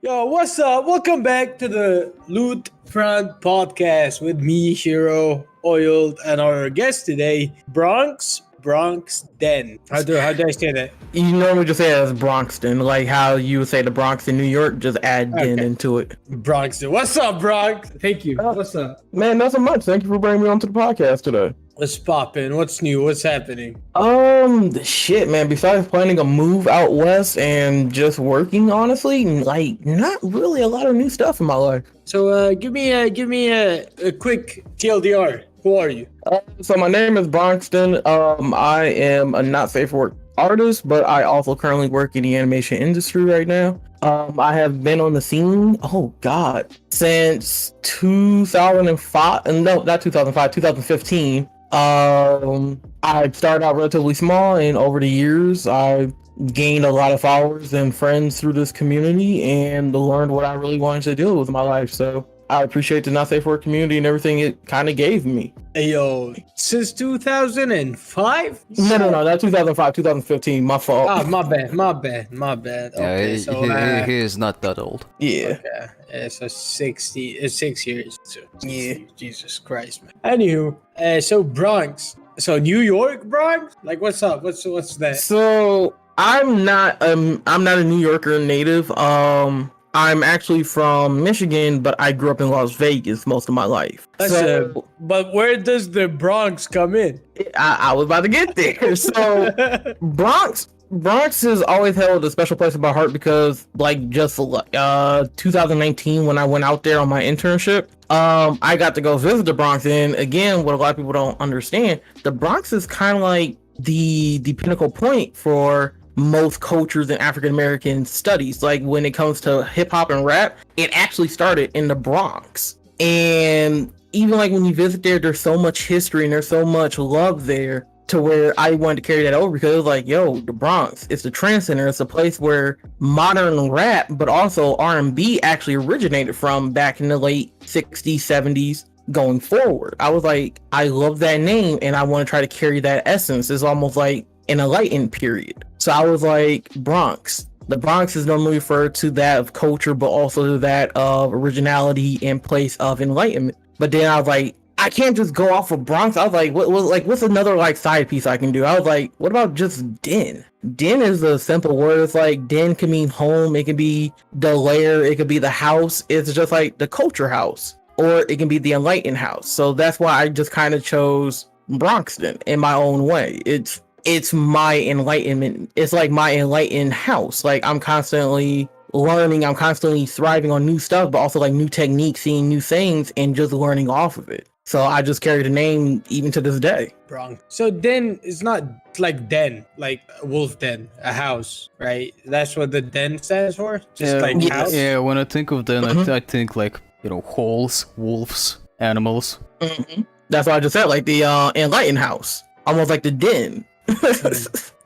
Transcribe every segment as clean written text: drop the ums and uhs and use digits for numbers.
Yo, what's up? Welcome back to the Lewd Front podcast with me, Shiro, Oiled, and our guest today, Bronxden. How do I say that? You normally just say it as Bronxden, like how you would say the Bronx in New York, just add den into it. Bronxden. What's up, Bronx? Thank you. What's up? Man, not so much. Thank you for bringing me onto the podcast today. What's poppin'? What's new? What's happening? Shit, man. Besides planning a move out west and just working, honestly, like not really a lot of new stuff in my life. So, give me a quick TLDR. Who are you? So my name is Bronxden. I am a not safe for work artist, but I also currently work in the animation industry right now. I have been on the scene, since 2005. No, not 2005, 2015. I started out relatively small, and over the years, I've gained a lot of followers and friends through this community and learned what I really wanted to do with my life. So I appreciate the Not Safe for Work community and everything it kind of gave me. Hey, yo, since 2005? No, not 2005, 2015. My fault. Oh, my bad. Okay, he is not that old. Yeah. Okay. Yeah, so 6 years. So, Yeah. Jesus Christ, man. Anywho, so Bronx. So New York, Bronx? Like, what's up? What's that? So I'm not a New Yorker native. I'm actually from Michigan, but I grew up in Las Vegas most of my life. But where does the Bronx come in? I was about to get there. So Bronx has always held a special place in my heart because, like, just 2019 when I went out there on my internship, I got to go visit the Bronx. And again, what a lot of people don't understand, the Bronx is kind of like the pinnacle point for most cultures in African American studies. Like when it comes to hip hop and rap, it actually started in the Bronx. And even like when you visit there, there's so much history and there's so much love there to where I wanted to carry that over because it was like, yo, the Bronx, it's the trend center. It's a place where modern rap, but also R&B actually originated from back in the late 60s, 70s going forward. I was like, I love that name and I want to try to carry that essence. It's almost like an enlightened period. So I was like, Bronx. The Bronx is normally referred to that of culture, but also to that of originality and place of enlightenment. But then I was like, I can't just go off of Bronx. I was like, what's another like side piece I can do? I was like, what about just den? Den is a simple word. It's like den can mean home. It can be the lair. It could be the house. It's just like the culture house, or it can be the enlightened house. So that's why I just kind of chose Bronxden in my own way. It's my enlightenment. It's like my enlightened house. Like I'm constantly learning. I'm constantly thriving on new stuff, but also like new techniques, seeing new things and just learning off of it. So I just carry the name even to this day. Bronx. So den is not like den, like wolf den, a house, right? That's what the den stands for? Just like house? Yeah, when I think of den, I think like, halls, wolves, animals. Mm-hmm. That's what I just said, like the enlightened house. Almost like the den.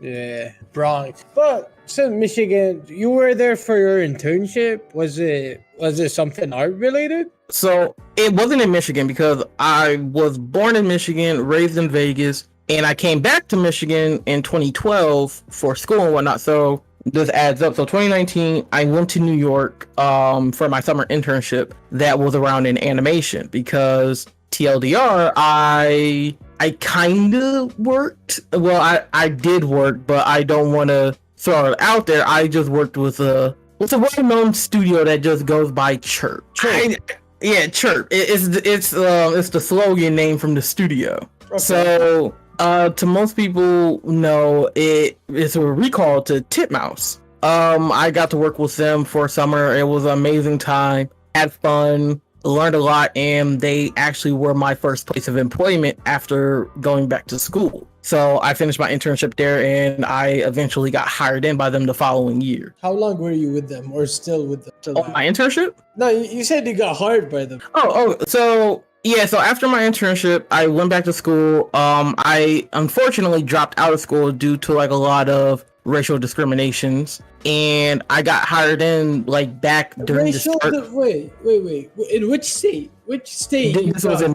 Yeah, Bronx. But so Michigan, you were there for your internship. Was it something art related? So it wasn't in Michigan because I was born in Michigan, raised in Vegas, and I came back to Michigan in 2012 for school and whatnot. So this adds up. So 2019, I went to New York for my summer internship that was around in animation because TLDR, I kind of worked. Well, I did work, but I don't want to throw it out there. I just worked with a well-known studio that just goes by Chirp. Chirp. It's the slogan name from the studio. Okay. So to most people know it's a recall to Titmouse. I got to work with them for summer. It was an amazing time. Had fun. Learned a lot, and they actually were my first place of employment after going back to school. So I finished my internship there, and I eventually got hired in by them the following year. How long were you with them, or still with them? My internship? No, you said you got hired by them. So after my internship, I went back to school. I unfortunately dropped out of school due to like a lot of racial discriminations, and I got hired in like back during the start. Wait. In which state? This was in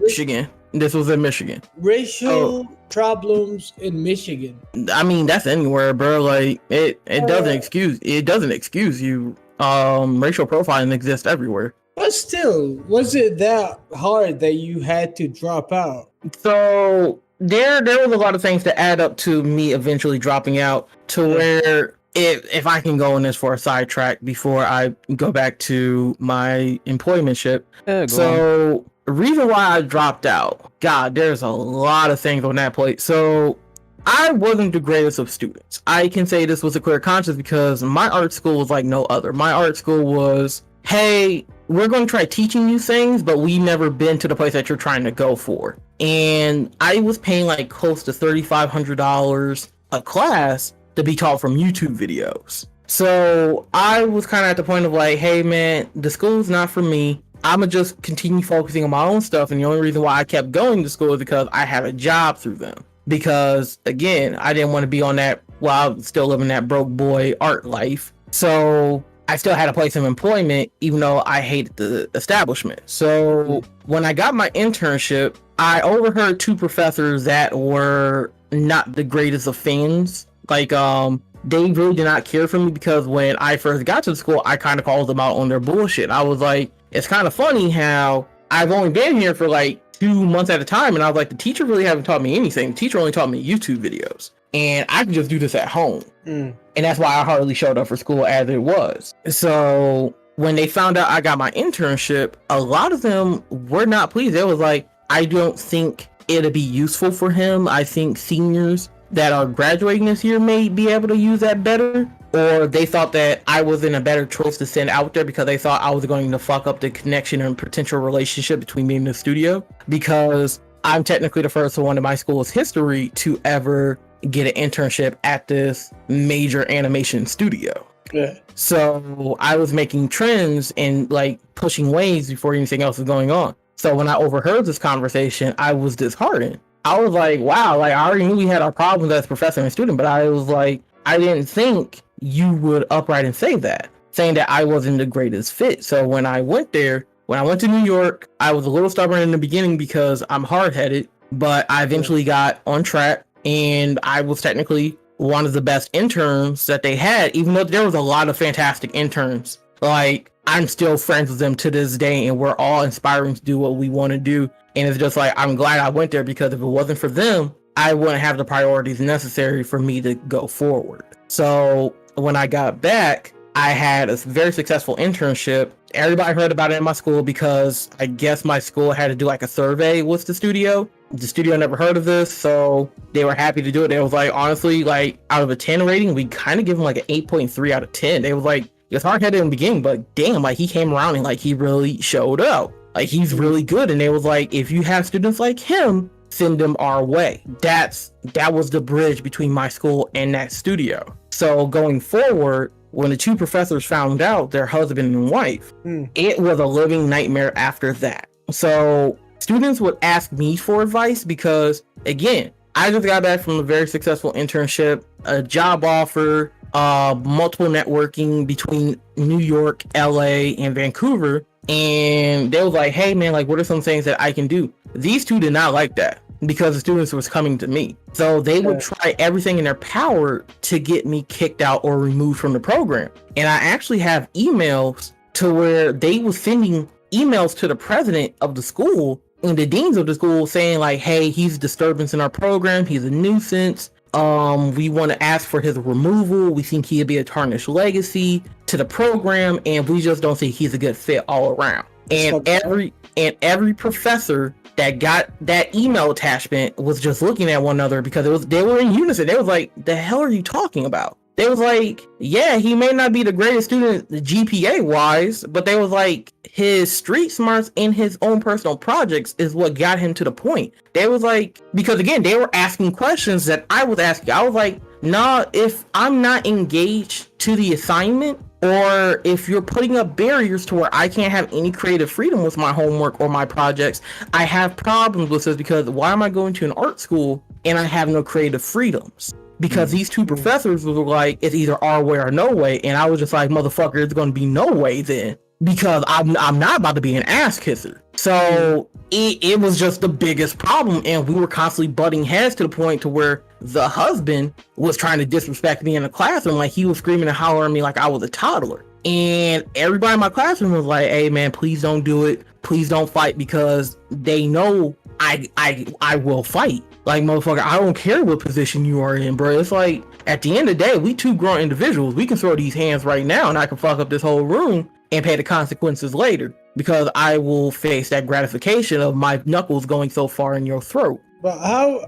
Michigan. Racial problems in Michigan. I mean, that's anywhere, bro. Like it doesn't excuse you racial profiling exists everywhere. But still, was it that hard that you had to drop out? So there was a lot of things that add up to me eventually dropping out to where if I can go in this for a sidetrack before I go back to my employmentship. So the reason why I dropped out, God, there's a lot of things on that plate. So I wasn't the greatest of students. I can say this was a clear conscience because my art school was like no other. My art school was, hey, we're going to try teaching you things, but we never been to the place that you're trying to go for. And I was paying like close to $3,500 a class to be taught from YouTube videos. So I was kind of at the point of like, hey man, the school's not for me. I'm gonna just continue focusing on my own stuff. And the only reason why I kept going to school is because I had a job through them. Because again, I didn't want to be on that while I was still living that broke boy art life. So I still had a place of employment, even though I hated the establishment. So when I got my internship, I overheard two professors that were not the greatest of fans. Like, they really did not care for me because when I first got to the school, I kind of called them out on their bullshit. I was like, it's kind of funny how I've only been here for like 2 months at a time. And I was like, the teacher really haven't taught me anything. The teacher only taught me YouTube videos. And I can just do this at home. And that's why I hardly showed up for school as it was. So when they found out I got my internship, a lot of them were not pleased. They was like, I don't think it'll be useful for him. I think seniors that are graduating this year may be able to use that better. Or they thought that I was in a better choice to send out there because they thought I was going to fuck up the connection and potential relationship between me and the studio. Because I'm technically the first one in my school's history to ever get an internship at this major animation studio. Yeah. So I was making trends and like pushing waves before anything else was going on. So when I overheard this conversation, I was disheartened. I was like, wow, like I already knew we had our problems as professor and student, but I was like, I didn't think you would upright and say that, saying that I wasn't the greatest fit. So when I went there, when I went to New York, I was a little stubborn in the beginning because I'm hard-headed, but I eventually got on track and I was technically one of the best interns that they had, even though there was a lot of fantastic interns. Like, I'm still friends with them to this day and we're all inspiring to do what we want to do. And it's just like, I'm glad I went there because if it wasn't for them, I wouldn't have the priorities necessary for me to go forward. So when I got back, I had a very successful internship. Everybody heard about it in my school because I guess my school had to do like a survey with the studio. The studio never heard of this, so they were happy to do it. They was like, honestly, like out of a 10 rating, we kind of give him like an 8.3 out of 10. They was like, he was hard-headed in the beginning, but damn, like he came around and like he really showed up. Like he's really good. And they was like, if you have students like him, send them our way. That was the bridge between my school and that studio. So going forward, when the two professors found out their husband and wife, it was a living nightmare after that. So students would ask me for advice because, again, I just got back from a very successful internship, a job offer, multiple networking between New York, LA, and Vancouver. And they was like, hey man, like what are some things that I can do? These two did not like that because the students was coming to me. So they would try everything in their power to get me kicked out or removed from the program. And I actually have emails to where they were sending emails to the president of the school and the deans of the school saying like, hey, he's a disturbance in our program. He's a nuisance. We want to ask for his removal. We think he'd be a tarnished legacy to the program, and we just don't think he's a good fit all around. And every professor that got that email attachment was just looking at one another because they were in unison. They was like, the hell are you talking about? They was like, yeah, he may not be the greatest student GPA wise, but they was like, his street smarts and his own personal projects is what got him to the point. They was like, because again, they were asking questions that I was asking. I was like, nah, if I'm not engaged to the assignment, or if you're putting up barriers to where I can't have any creative freedom with my homework or my projects, I have problems with this because why am I going to an art school and I have no creative freedoms? Because these two professors were like, it's either our way or no way. And I was just like, motherfucker, it's going to be no way then. Because I'm not about to be an ass kisser. So it was just the biggest problem. And we were constantly butting heads to the point to where the husband was trying to disrespect me in the classroom. Like he was screaming and hollering at me like I was a toddler. And everybody in my classroom was like, hey man, please don't do it. Please don't fight, because they know I will fight. Like, motherfucker, I don't care what position you are in, bro. It's like, at the end of the day, we two grown individuals. We can throw these hands right now and I can fuck up this whole room and pay the consequences later, because I will face that gratification of my knuckles going so far in your throat. But how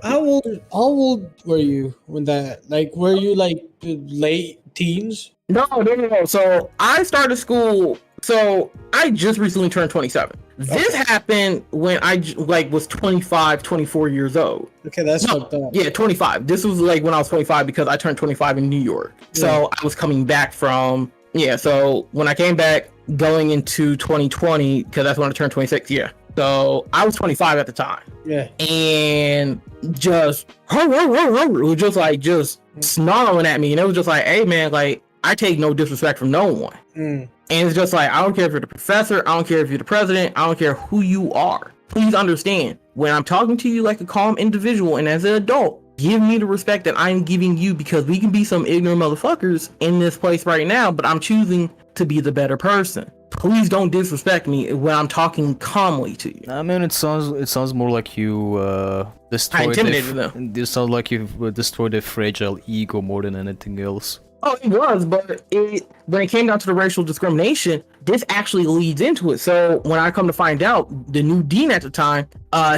old were you when that, like, were you like late teens? No. So I started school. So I just recently turned 27. This happened when I was 25, 24 years old. Okay, that's fucked up. Yeah, 25. This was like when I was 25, because I turned 25 in New York. So I was coming back from, so when I came back going into 2020, because that's when I turned 26, So I was 25 at the time. Yeah. And just snarling at me. And it was just like, hey man, like, I take no disrespect from no one. And it's just like, I don't care if you're the professor, I don't care if you're the president, I don't care who you are. Please understand, when I'm talking to you like a calm individual and as an adult, give me the respect that I'm giving you, because we can be some ignorant motherfuckers in this place right now, but I'm choosing to be the better person. Please don't disrespect me when I'm talking calmly to you. I mean, it sounds more like you destroyed. them. It sounds like you destroyed a fragile ego more than anything else. Oh, it was, but when it came down to the racial discrimination, this actually leads into it. So when I come to find out, the new dean at the time,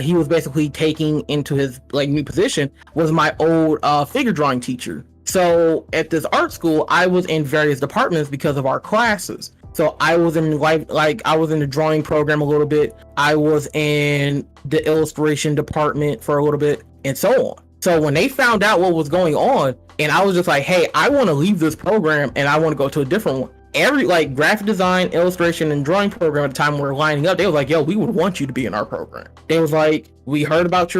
he was basically taking into his new position was my old figure drawing teacher. So at this art school, I was in various departments because of our classes. So I was in I was in the drawing program a little bit. I was in the illustration department for a little bit, and so on. So when they found out what was going on, and I was just like, hey, I want to leave this program and I want to go to a different one. Every graphic design, illustration, and drawing program at the time were lining up. They was like, yo, we would want you to be in our program. They was like, we heard about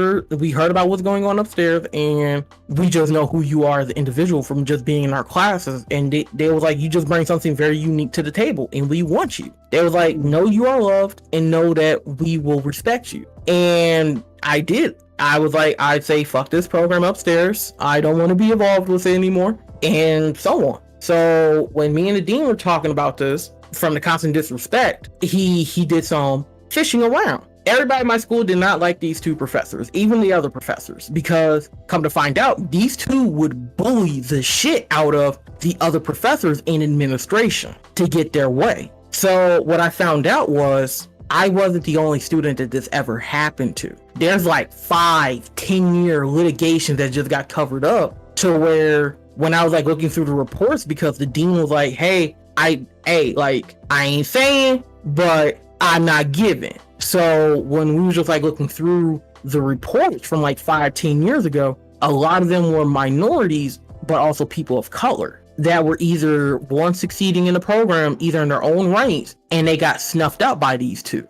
what's going on upstairs, and we just know who you are as an individual from just being in our classes. And they was like, you just bring something very unique to the table, and we want you. They was like, know you are loved and know that we will respect you. And I did. I was like, I'd say, fuck this program upstairs. I don't want to be involved with it anymore, and so on. So when me and the dean were talking about this, from the constant disrespect, he did some fishing around. Everybody in my school did not like these two professors, even the other professors, because come to find out, these two would bully the shit out of the other professors in administration to get their way. So what I found out was, I wasn't the only student that this ever happened to. There's 5-10-year litigation that just got covered up, to where when I was looking through the reports, because the dean was like, hey, I ain't saying, but I'm not giving. So when we was just looking through the reports from 5-10 years ago, a lot of them were minorities, but also people of color that were either succeeding in the program, either in their own rights, and they got snuffed out by these two.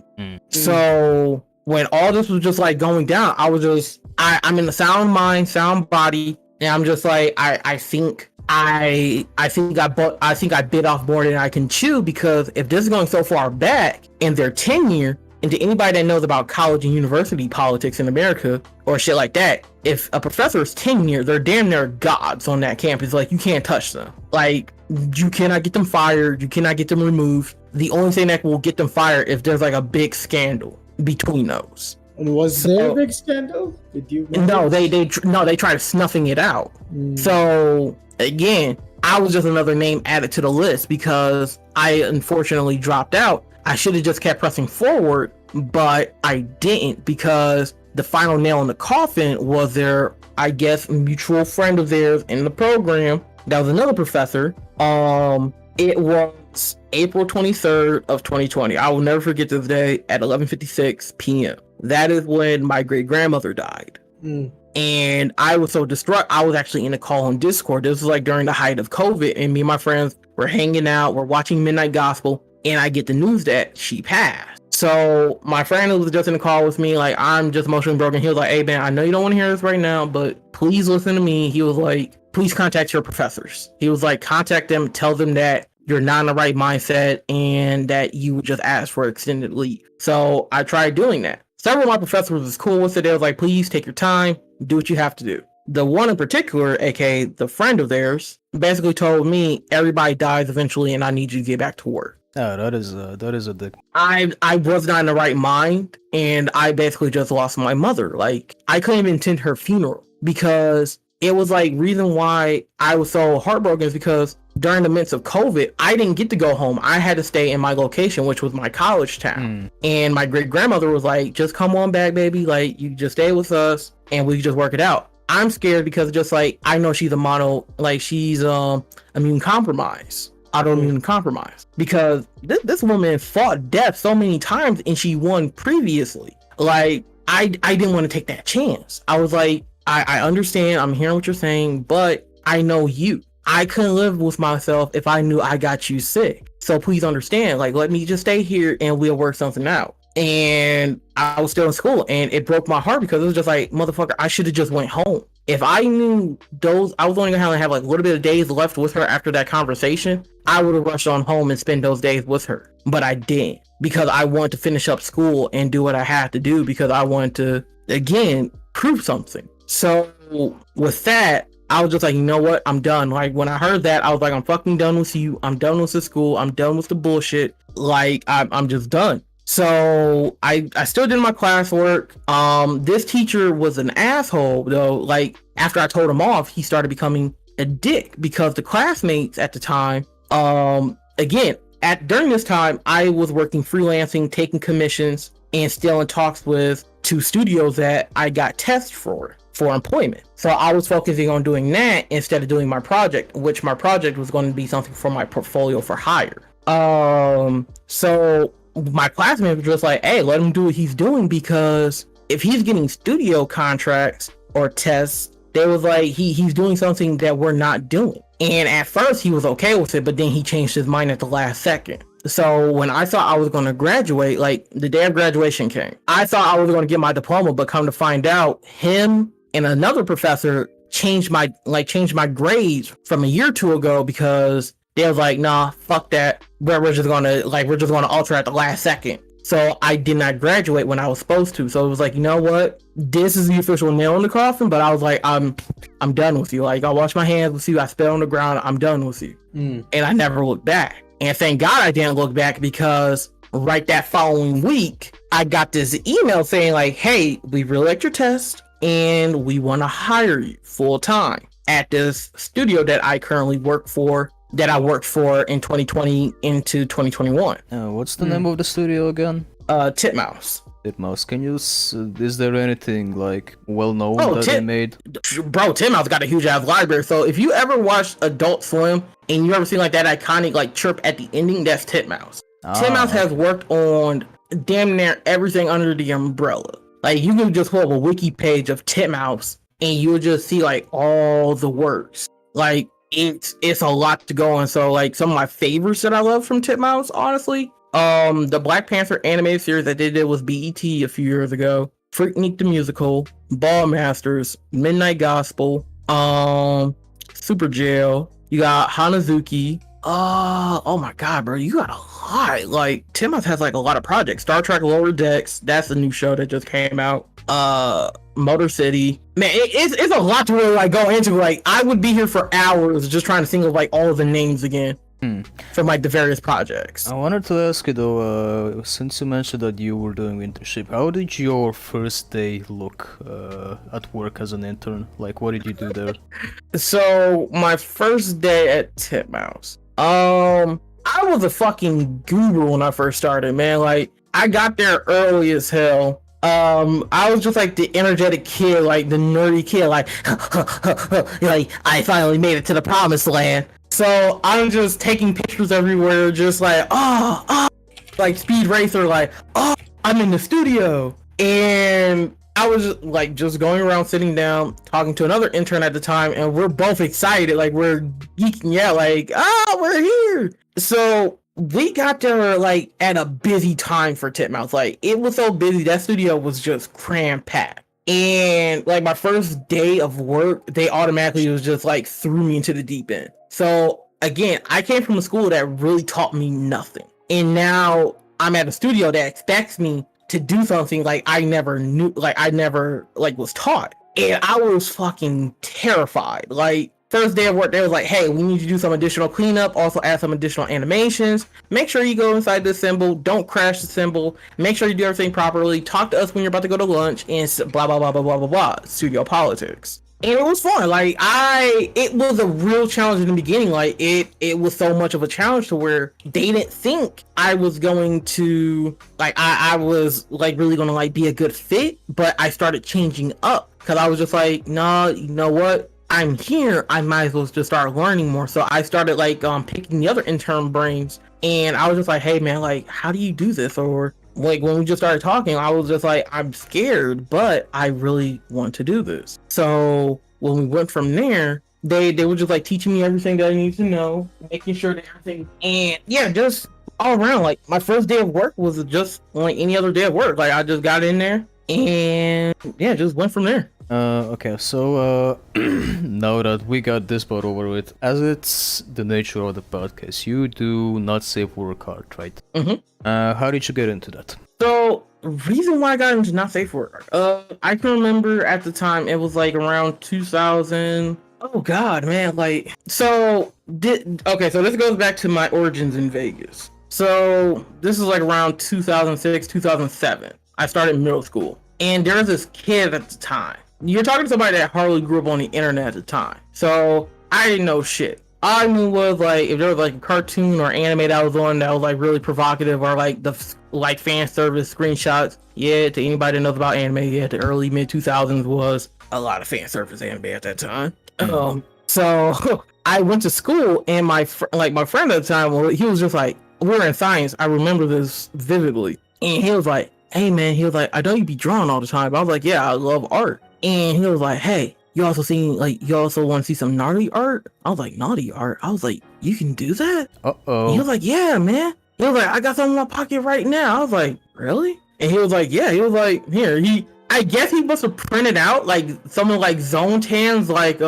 So when all this was just going down, I was just, I'm in the sound mind, sound body, and I'm just I think I bit off more than I can chew, because if this is going so far back in their tenure, and to anybody that knows about college and university politics in America or shit like that, if a professor is tenure, they're damn near gods on that campus. You can't touch them. You cannot get them fired. You cannot get them removed. The only thing that will get them fired if there's a big scandal between those. And was there a big scandal? Did you? No, they tried snuffing it out. So again, I was just another name added to the list because I unfortunately dropped out. I should have just kept pressing forward, but I didn't, because the final nail in the coffin was their, I guess, mutual friend of theirs in the program. That was another professor. It was April 23rd of 2020. I will never forget this day at 11:56 p.m. That is when my great grandmother died. And I was so distraught. I was actually in a call on Discord. This was during the height of COVID, and me and my friends were hanging out. We're watching Midnight Gospel, and I get the news that she passed. So my friend who was just in the call with me, I'm just emotionally broken. He was like, hey man, I know you don't want to hear this right now, but please listen to me. He was like, please contact your professors. He was like, contact them, tell them that you're not in the right mindset and that you just asked for extended leave. So I tried doing that. Several of my professors was cool with it. They was like, please take your time, do what you have to do. the one in particular, aka the friend of theirs, basically told me everybody dies eventually, and I need you to get back to work. Yeah, that is a dick. I was not in the right mind, and I basically just lost my mother. Like, I couldn't even attend her funeral because it was like reason why I was so heartbroken is because during the midst of COVID, I didn't get to go home. I had to stay in my location, which was my college town. And my great grandmother was like, just come on back, baby. Like, you just stay with us and we can just work it out. I'm scared because just like, I know she's she's immune compromised, autoimmune compromised, because this woman fought death so many times and she won previously. Like, I didn't want to take that chance. I was like, I understand, I'm hearing what you're saying, but I know you. I couldn't live with myself if I knew I got you sick. So please understand, like, let me just stay here and we'll work something out. And I was still in school and it broke my heart because it was just like, motherfucker, I should have just went home. If I knew I was only gonna have like a little bit of days left with her after that conversation, I would have rushed on home and spent those days with her. But I didn't, because I wanted to finish up school and do what I had to do, because I wanted to, again, prove something. So with that, I was just like, you know what? I'm done. Like, when I heard that, I was like, I'm fucking done with you. I'm done with the school. I'm done with the bullshit. Like, I'm just done. So I still did my classwork. This teacher was an asshole though. Like, after I told him off, he started becoming a dick because the classmates at the time, during this time, I was working freelancing, taking commissions, and still in talks with 2 studios that I got tests for employment. So I was focusing on doing that instead of doing my project, which my project was going to be something for my portfolio for hire. So my classmates were just like, hey, let him do what he's doing, because if he's getting studio contracts or tests, they was like, he's doing something that we're not doing. And at first he was okay with it, but then he changed his mind at the last second. So when I thought I was going to graduate, like the day of graduation came, I thought I was going to get my diploma, but come to find out, him and another professor changed my grades from a year or 2 ago, because they was like, nah, fuck that. We're just gonna alter at the last second. So I did not graduate when I was supposed to. So it was like, you know what? This is the official nail in the coffin. But I was like, I'm done with you. Like, I wash my hands with you. I spit on the ground. I'm done with you. And I never looked back. And thank God I didn't look back, because right that following week, I got this email saying like, hey, we really liked your test and we want to hire you full time at this studio that I currently work for, that I worked for in 2020 into 2021. What's the name of the studio again? Titmouse. Titmouse. Can you? Is there anything like well known that they made? Bro, Titmouse got a huge ass library. So if you ever watched Adult Swim and you ever seen like that iconic like chirp at the ending, that's Titmouse. Titmouse has worked on damn near everything under the umbrella. Like, you can just pull up a wiki page of Titmouse and you'll just see like all the works. Like, it's a lot to go on. So like, some of my favorites that I love from Titmouse, honestly, the Black Panther animated series that they did was BET a few years ago, Freaknik the Musical, Ball Masters, Midnight Gospel, Super Jail. You got Hanazuki. Oh my god, bro, you got a lot. Like, Titmouse has like a lot of projects. Star Trek Lower Decks, that's a new show that just came out. Motor City. Man, it's a lot to really like go into. Like, I would be here for hours just trying to think of like all of the names again from like the various projects. I wanted to ask you though, since you mentioned that you were doing internship, how did your first day look at work as an intern? Like, what did you do there? So my first day at Titmouse, I was a fucking guru when I first started, man. Like, I got there early as hell. I was just like the energetic kid, like the nerdy kid, like, like, I finally made it to the promised land. So I'm just taking pictures everywhere, just like, like Speed Racer, like, I'm in the studio. And I was like just going around, sitting down, talking to another intern at the time, and we're both excited, like we're geeking out, like, we're here. So we got there like at a busy time for Titmouse. Like, it was so busy, that studio was just cram-packed. And like my first day of work, they automatically was just like threw me into the deep end. So again, I came from a school that really taught me nothing. And now I'm at a studio that expects me to do something like I never knew, like I never like was taught. And I was fucking terrified. Like, first day of work, they was like, hey, we need to do some additional cleanup, also add some additional animations. Make sure you go inside the symbol, don't crash the symbol, make sure you do everything properly, talk to us when you're about to go to lunch, and blah, blah, blah, blah, blah, blah, blah. Studio politics. And it was fun. Like, it was a real challenge in the beginning. Like, it was so much of a challenge to where they didn't think I was going to, like, I was, like, really going to, like, be a good fit. But I started changing up because I was just like, nah, you know what? I'm here. I might as well just start learning more. So I started, like, picking the other intern brains. And I was just like, hey, man, like, how do you do this? Or, like, when we just started talking, I was just like, I'm scared, but I really want to do this. So when we went from there, they were just like teaching me everything that I need to know, making sure that everything, and yeah, just all around. Like, my first day of work was just like any other day of work. Like, I just got in there and yeah, just went from there. Okay, so now that we got this part over with, as it's the nature of the podcast, you do not safe work hard, right? Mm-hmm. How did you get into that? So, reason why I got into not safe work, I can remember at the time it was like around 2000. Oh God, man! Like, so so this goes back to my origins in Vegas. So this is like around 2006, 2007. I started middle school, and there was this kid at the time. You're talking to somebody that hardly grew up on the internet at the time, so I didn't know shit. All I knew was, like, if there was like a cartoon or anime that was on that was like really provocative, or like the fan service screenshots. Yeah, to anybody that knows about anime, yeah, the early mid 2000s was a lot of fan service anime at that time. So I went to school, and my friend at the time, he was just like, we were in science. I remember this vividly, and he was like, hey man, he was like, I know you be drawing all the time. I was like, yeah, I love art. And he was like, hey, you also want to see some naughty art? I was like, naughty art? I was like, you can do that? Uh-oh. He was like, yeah, man. He was like, I got some in my pocket right now. I was like, really? And he was like, yeah. He was like, here. I guess he must have printed out like some of like Zone Tan's like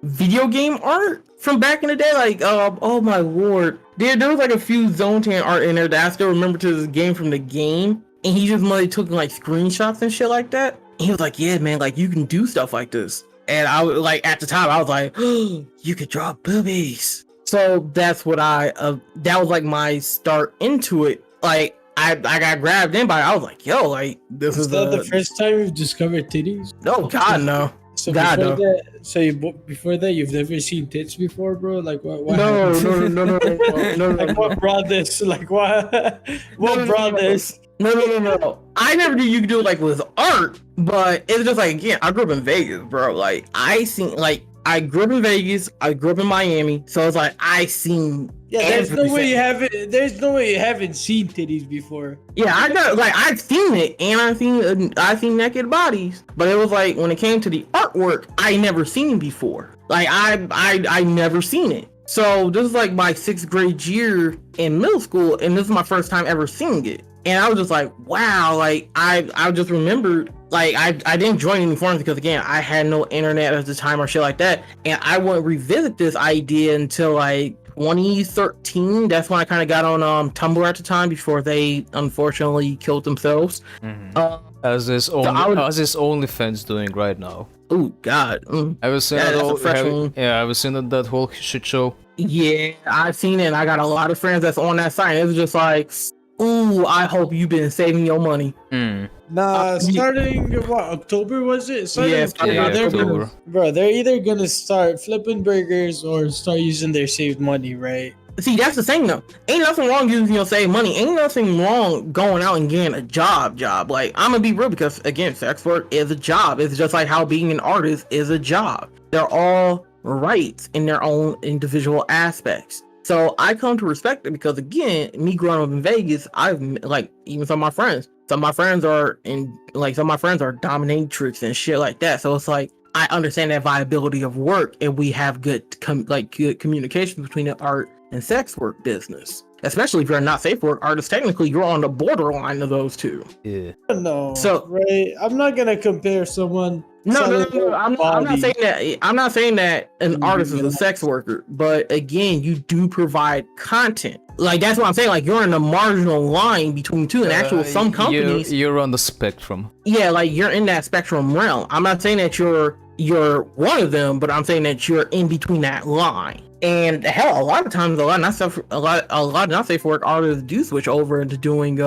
video game art from back in the day. Like, oh my lord. There was like a few Zone Tan art in there that I still remember to this game from the game. And he just really took like screenshots and shit like that. And he was like, yeah, man, like you can do stuff like this. And I was like, at the time, I was like, oh, you could draw boobies. So that's what that was like my start into it. Like, I got grabbed in by it. I was like, yo, like, this is the first time you've discovered titties? No, God, no. So God, before no. before that, you've never seen tits before, bro? Like, what No. Like, what brought this? Like, what brought this? No. I never knew you could do it like with art, but it's just like, again, I grew up in Vegas, bro. Like, I grew up in Vegas, I grew up in Miami, so it's like I seen. Yeah, there's no way you haven't seen titties before. Yeah, I've seen it, and I've seen naked bodies, but it was like when it came to the artwork, I never seen before. Like I never seen it. So this is like my 6th grade year in middle school, and this is my first time ever seeing it. And I was just like, wow, like I just remembered, like I didn't join any forums because again, I had no internet at the time or shit like that. And I wouldn't revisit this idea until like 2013. That's when I kind of got on Tumblr at the time before they unfortunately killed themselves. Mm-hmm. How's this OnlyFans doing right now? Oh God. I was saying I was saying that whole shit show. Yeah, I've seen it, and I got a lot of friends that's on that site. It was just like, ooh, I hope you've been saving your money. Nah, starting what, October was it? October. Bro, they're either gonna start flipping burgers or start using their saved money, right? See, that's the thing though. Ain't nothing wrong using your saved money. Ain't nothing wrong going out and getting a job. Like, I'm gonna be real, because again, sex work is a job. It's just like how being an artist is a job. They're all rights in their own individual aspects. So I come to respect it because, again, me growing up in Vegas, I've like, even some of my friends are dominatrix and shit like that. So it's like, I understand that viability of work, and we have good communication between the art and sex work business. Especially if you're not safe work artist, technically you're on the borderline of those two. Yeah. No. So right, I'm not gonna compare someone No. I'm not body. saying that. I'm not saying that an Mm, artist is yeah. a sex worker. But again, you do provide content. Like that's what I'm saying. Like you're in a marginal line between two. And actual some companies, You're on the spectrum. yeah, like you're in that spectrum realm. I'm not saying that you're one of them, but I'm saying that you're in between that line. And hell, a lot of times, a lot of not safe work artists do switch over into doing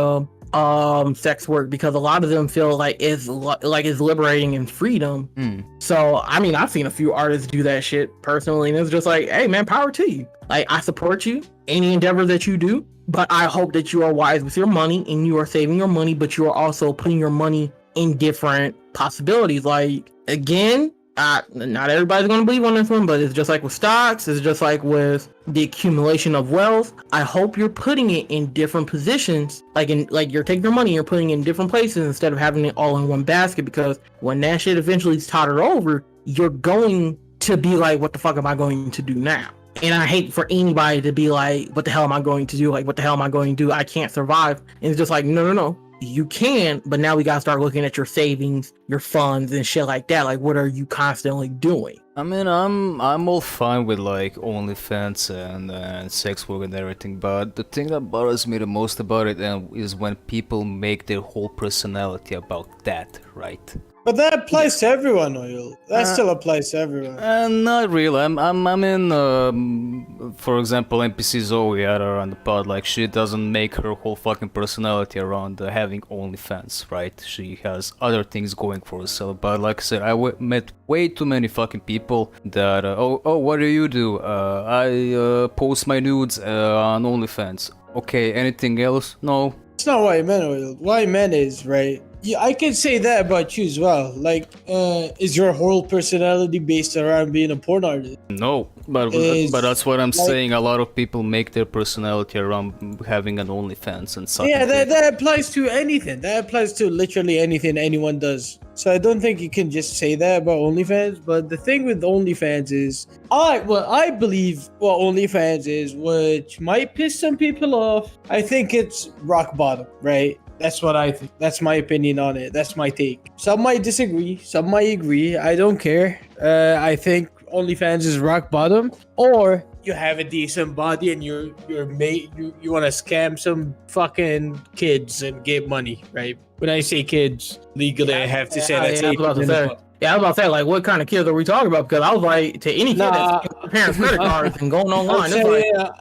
sex work because a lot of them feel like it's liberating and freedom. So I mean, I've seen a few artists do that shit personally, and it's just like, hey man, power to you. Like I support you, any endeavor that you do, but I hope that you are wise with your money and you are saving your money, but you are also putting your money in different possibilities. Like again, not everybody's going to believe on this one, but it's just like with stocks, it's just like with the accumulation of wealth. I hope you're putting it in different positions, like you're taking your money, you're putting it in different places instead of having it all in one basket, because when that shit eventually is tottered over, you're going to be like, what the fuck am I going to do now? And I hate for anybody to be like, what the hell am I going to do? Like, what the hell am I going to do? I can't survive. And it's just like, no. You can, but now we gotta start looking at your savings, your funds, and shit like that. Like, what are you constantly doing? I mean, I'm all fine with like OnlyFans and sex work and everything, but the thing that bothers me the most about it is when people make their whole personality about that, right? But that applies to everyone, Oil. That still applies to everyone. Not really. I'm in, for example, NPC Zoe at her on the pod. Like, she doesn't make her whole fucking personality around having OnlyFans, right? She has other things going for herself. But like I said, met way too many fucking people that, what do you do? I post my nudes on OnlyFans. Okay, anything else? No. It's not what I meant, Oil. What I meant is, right? Yeah, I could say that about you as well. Like, is your whole personality based around being a porn artist? No, but that's what I'm saying. A lot of people make their personality around having an OnlyFans and such. Yeah, that applies to anything. That applies to literally anything anyone does. So I don't think you can just say that about OnlyFans. But the thing with OnlyFans is, I believe what OnlyFans is, which might piss some people off. I think it's rock bottom, right? That's what I think. That's my opinion on it. That's my take. Some might disagree. Some might agree. I don't care. I think OnlyFans is rock bottom. Or you have a decent body and you want to scam some fucking kids and get money, right? When I say kids, legally I have to say that's I was about to say, like, what kind of kids are we talking about? Because I was like, to any kid that's parents' credit cards and going online,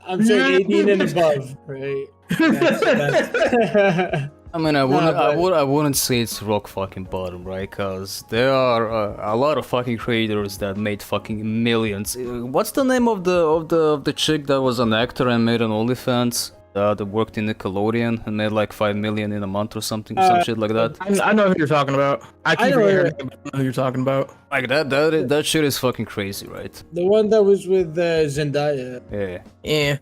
I'm saying 18 and above, right? I mean, I wouldn't say it's rock fucking bottom, right? Because there are a lot of fucking creators that made fucking millions. What's the name of the chick that was an actor and made an OnlyFans? That worked in Nickelodeon and made like 5 million in a month or something, some shit like that. I know who you're talking about. I keep forgetting who you're talking about. Like that shit is fucking crazy, right? The one that was with Zendaya. Yeah.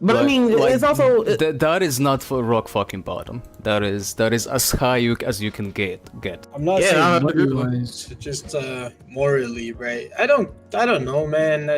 But I mean, it's also that is not for rock fucking bottom. That is as high as you can get. I'm not saying money-wise, just morally, right? I don't know, man.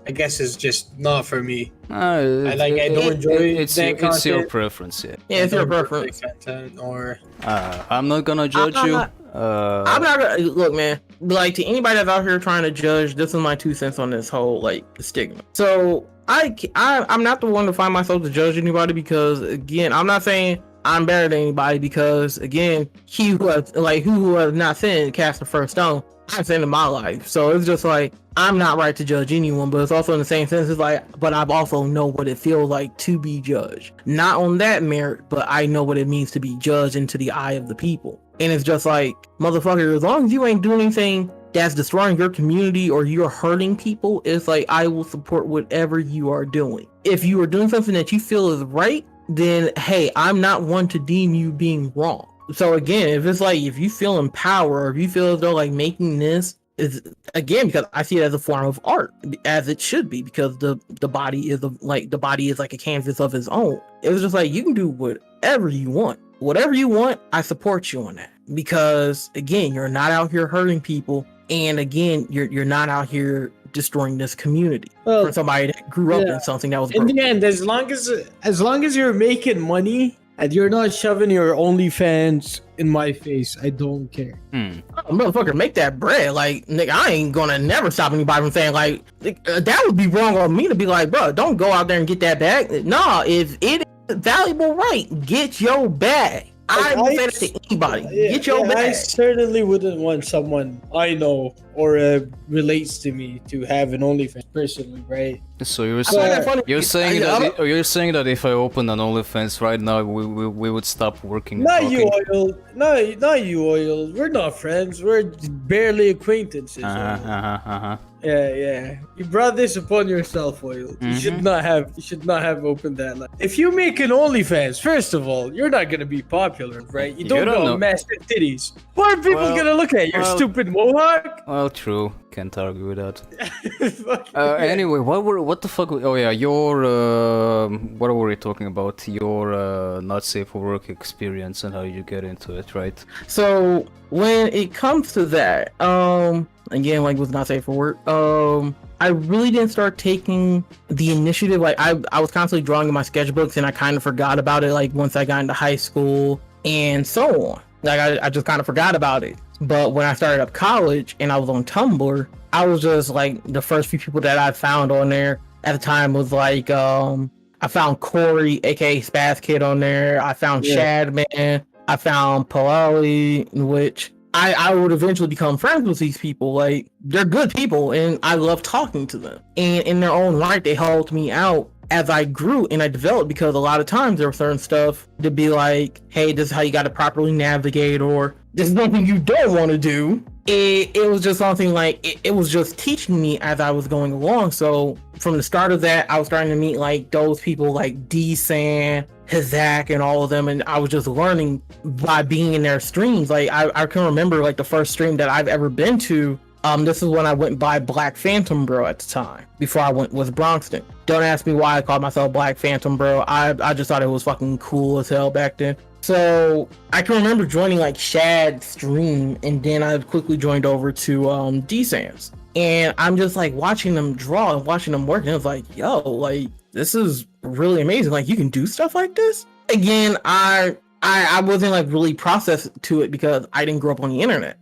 I guess it's just not for me. I don't enjoy it's that content. It's your preference, yeah. Yeah, it's your preference. Content, or I'm not gonna judge you. I'm not gonna look, man. Like, to anybody that's out here trying to judge, this is my 2 cents on this whole like stigma. So I'm not the one to find myself to judge anybody, because again, I'm not saying I'm better than anybody, because again, who has not sinned cast the first stone. I've sinned in my life, so it's just like, I'm not right to judge anyone, but it's also in the same sense, it's like, but I've also know what it feels like to be judged. Not on that merit, but I know what it means to be judged into the eye of the people. And it's just like, motherfucker, as long as you ain't doing anything that's destroying your community or you're hurting people, it's like, I will support whatever you are doing. If you are doing something that you feel is right, then hey, I'm not one to deem you being wrong. So again, if it's like, if you feel empowered, or if you feel as though like making this is, again, because I see it as a form of art, as it should be, because the body is like a canvas of its own. It was just like, you can do whatever you want. Whatever you want, I support you on that. Because again, you're not out here hurting people, and again, you're not out here destroying this community for somebody that grew up in something that was in the end, as long as you're making money And you're not shoving your OnlyFans in my face. I don't care. Motherfucker, make that bread. Like, nigga, I ain't gonna never stop anybody from saying, like, that would be wrong on me to be like, bro, don't go out there and get that bag. Nah, if it is a valuable right, get your bag. I would say that to anybody. Get your bag. I certainly wouldn't want someone I know or relates to me to have an OnlyFans personally, right? So you're saying that if I open an OnlyFans right now, we would stop working. Not you, Oil. Not you, Oil. We're not friends. We're barely acquaintances. Yeah. You brought this upon yourself, Oil. You should not have opened that. If you make an OnlyFans, first of all, you're not gonna be popular, right? You don't know massive titties. What are people gonna look at? Your stupid mohawk? Well, true. Can't argue with that. Anyway, what the fuck? Oh yeah, your what were we talking about? Your not safe for work experience and how you get into it, right? So when it comes to that, again, like, was not safe for work. I really didn't start taking the initiative. Like, I was constantly drawing in my sketchbooks, and I kind of forgot about it. Like, once I got into high school and so on, like, I just kind of forgot about it. But when I started up college and I was on Tumblr, I was just like, the first few people that I found on there at the time was like, I found Corey, aka Spaz Kid, on there. I found Shadman. I found Palali, which I would eventually become friends with these people. Like, they're good people, and I love talking to them. And in their own right, they helped me out as I grew and I developed, because a lot of times there was certain stuff to be like, hey, this is how you got to properly navigate, or this is something you don't want to do. It was just something like, it was just teaching me as I was going along. So from the start of that, I was starting to meet like those people like D-San, Hazak, and all of them, and I was just learning by being in their streams. Like, I can remember like the first stream that I've ever been to. This is when I went by Black Phantom Bro at the time, before I went with Bronxden. Don't ask me why I called myself Black Phantom Bro. I just thought it was fucking cool as hell back then. So I can remember joining like Shad's stream, and then I quickly joined over to D-Sans. And I'm just like watching them draw and watching them work, and I was like, yo, like, this is really amazing. Like, you can do stuff like this. Again, I wasn't like really processed to it because I didn't grow up on the internet.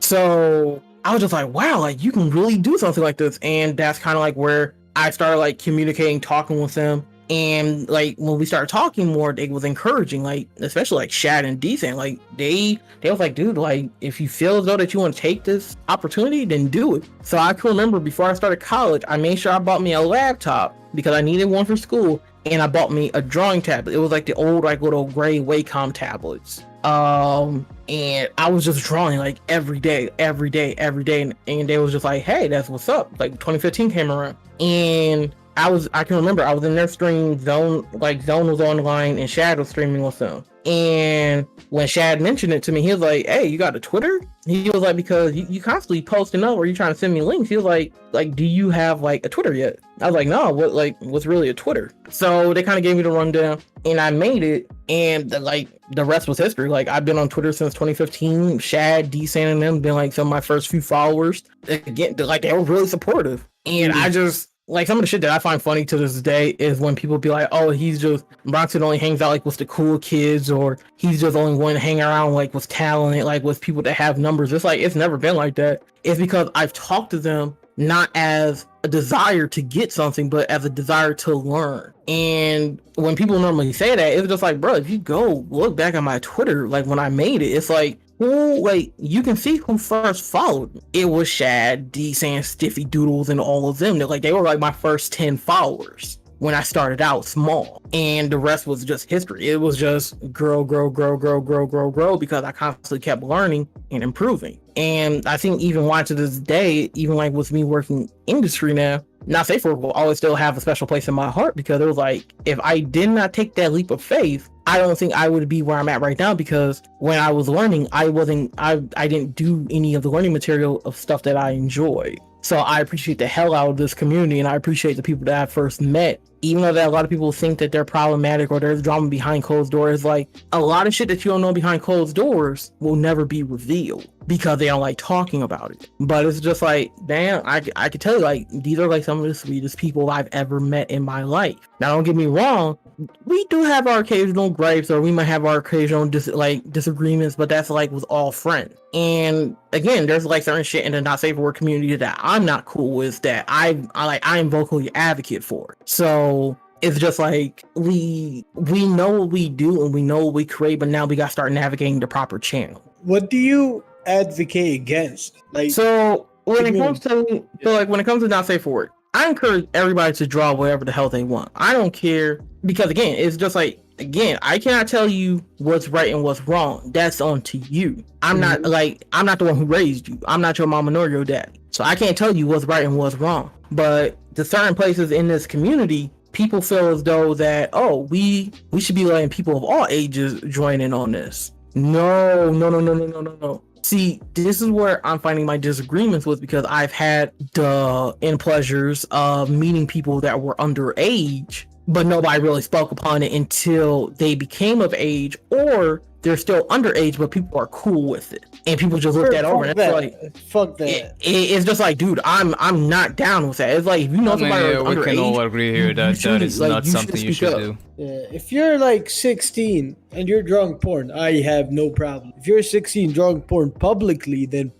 So I was just like, wow, like, you can really do something like this. And that's kind of like where I started like communicating, talking with them. And like, when we started talking more, they was encouraging, like, especially like Shad and Decent, like they was like, dude, like, if you feel as though that you want to take this opportunity, then do it. So I can remember before I started college, I made sure I bought me a laptop because I needed one for school, and I bought me a drawing tablet. It was like the old like little gray Wacom tablets. And I was just drawing like every day, and they was just like, hey, that's what's up. Like 2015 came around, and I can remember I was in their stream. Zone was online, and Shad was streaming with them. And when Shad mentioned it to me, he was like, hey, you got a Twitter? He was like, because you constantly posting up, or you trying to send me links. He was like, do you have like a Twitter yet? I was like, no, what's really a Twitter? So they kind of gave me the rundown, and I made it, and the rest was history. Like, I've been on Twitter since 2015. Shad, D-San, and them been like some of my first few followers. Again, like, they were really supportive. And I just, like, some of the shit that I find funny to this day is when people be like, oh, Bronxden only hangs out like with the cool kids, or he's just only one to hang around like with talent, like with people that have numbers. It's like, it's never been like that. It's because I've talked to them not as a desire to get something, but as a desire to learn. And when people normally say that, it's just like, bro, if you go look back at my Twitter, like when I made it, it's like, who, like, you can see who first followed me. It was Shad, D-San, Stiffy Doodles, and all of them. They were like my first 10 followers when I started out small, and the rest was just history. It was just grow, because I constantly kept learning and improving. And I think even why to this day, even like with me working industry now, Not Safe for Work will always still have a special place in my heart, because it was like, if I did not take that leap of faith, I don't think I would be where I'm at right now, because when I was learning, I didn't do any of the learning material of stuff that I enjoy. So I appreciate the hell out of this community, and I appreciate the people that I first met even though that a lot of people think that they're problematic or there's drama behind closed doors, like a lot of shit that you don't know behind closed doors will never be revealed because they don't like talking about it. But it's just like, damn, I could tell you, like, these are like some of the sweetest people I've ever met in my life. Now, don't get me wrong, we do have our occasional gripes, or we might have our occasional disagreements, but that's like with all friends. And again, there's like certain shit in the not safe for work community that I'm not cool with, that I am vocally advocate for. So it's just like we know what we do and we know what we create, but now we gotta start navigating the proper channel. What do you advocate against? Like, so when it comes to not safe for work, I encourage everybody to draw whatever the hell they want. I don't care, because again, it's just like, again, I cannot tell you what's right and what's wrong. That's on to you. I'm not the one who raised you. I'm not your mama nor your daddy. So I can't tell you what's right and what's wrong. But the certain places in this community, people feel as though that, oh, we should be letting people of all ages join in on this. No. See, this is where I'm finding my disagreements with, because I've had the pleasures of meeting people that were underage, but nobody really spoke upon it until they became of age, or they're still underage, but people are cool with it, and people just look that over. And it's like, fuck that. It's just like, dude, I'm not down with that. It's like, if you know somebody that's underage, we can all agree here that that is not something you should do. Yeah, if you're like 16 and you're drunk porn, I have no problem. If you're 16 drunk porn publicly, then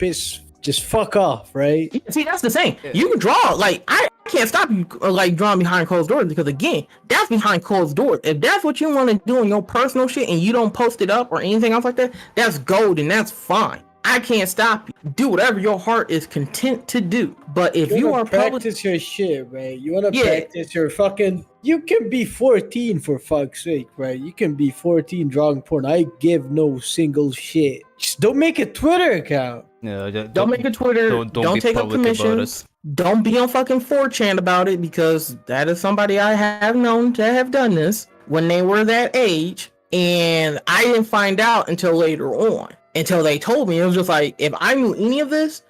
just fuck off, right? See, that's the thing. You can draw, like, I can't stop you like drawing behind closed doors, because again, that's behind closed doors. If that's what you want to do in your personal shit and you don't post it up or anything else like that, that's gold and that's fine. I can't stop you. Do whatever your heart is content to do. But if you are practice your shit, right? You want to practice your fucking. You can be 14 for fuck's sake, right? You can be 14 drawing porn. I give no single shit. Just don't make a Twitter account. Yeah, don't make a Twitter. Don't take up commissions. Don't be on fucking 4chan about it, because that is somebody I have known to have done this when they were that age, and I didn't find out until later on. Until they told me. It was just like, if I knew any of this,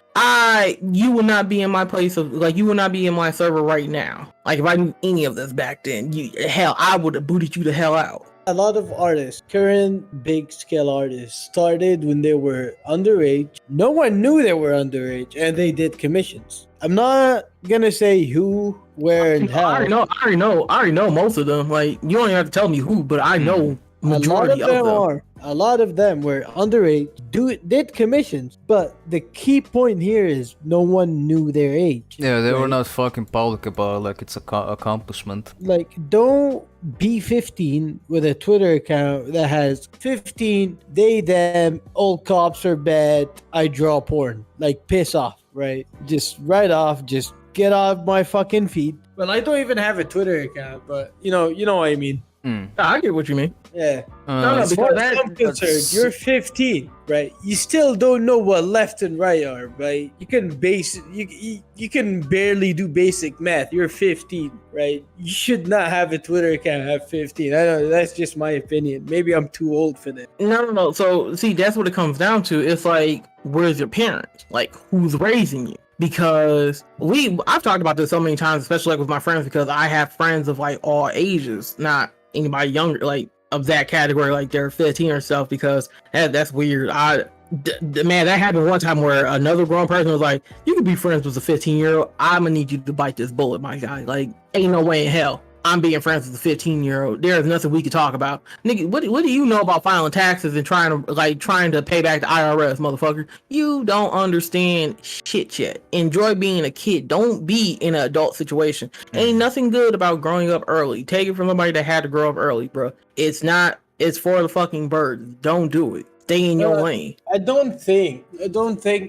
you would not be in my place of, like, you would not be in my server right now. Like, if I knew any of this back then, I would have booted you the hell out. A lot of artists, current big scale artists, started when they were underage. No one knew they were underage, and they did commissions. I'm not gonna say who, where, and how. I already know most of them. Like, you don't even have to tell me who, but I know majority of them. A lot of them were underage, did commissions, but the key point here is no one knew their age. Yeah, they were not fucking public about it, like it's a accomplishment. Like, don't be 15 with a Twitter account that has 15, they, them, old cops are bad, I draw porn. Like, piss off, right? Just right off, just get off my fucking feed. Well, I don't even have a Twitter account, but you know what I mean. I get what you mean. Yeah. No, as far as I'm concerned, you're 15, right? You still don't know what left and right are, right? You can barely do basic math. You're 15, right? You should not have a Twitter account at 15. I don't know, that's just my opinion. Maybe I'm too old for that. No. So, see, that's what it comes down to. It's like, where's your parents? Like, who's raising you? Because I've talked about this so many times, especially like with my friends, because I have friends of like all ages, not anybody younger, like of that category, like they're 15 or stuff, because that's weird. Man, that happened one time where another grown person was like, you can be friends with a 15-year-old. I'm gonna need you to bite this bullet, my guy. Like, ain't no way in hell I'm being friends with a 15-year-old. There's nothing we can talk about. Nigga, what do you know about filing taxes and trying to pay back the IRS, motherfucker? You don't understand shit yet. Enjoy being a kid. Don't be in an adult situation. Ain't nothing good about growing up early. Take it from somebody that had to grow up early, bro. It's for the fucking birds. Don't do it. Stay in your lane. I don't think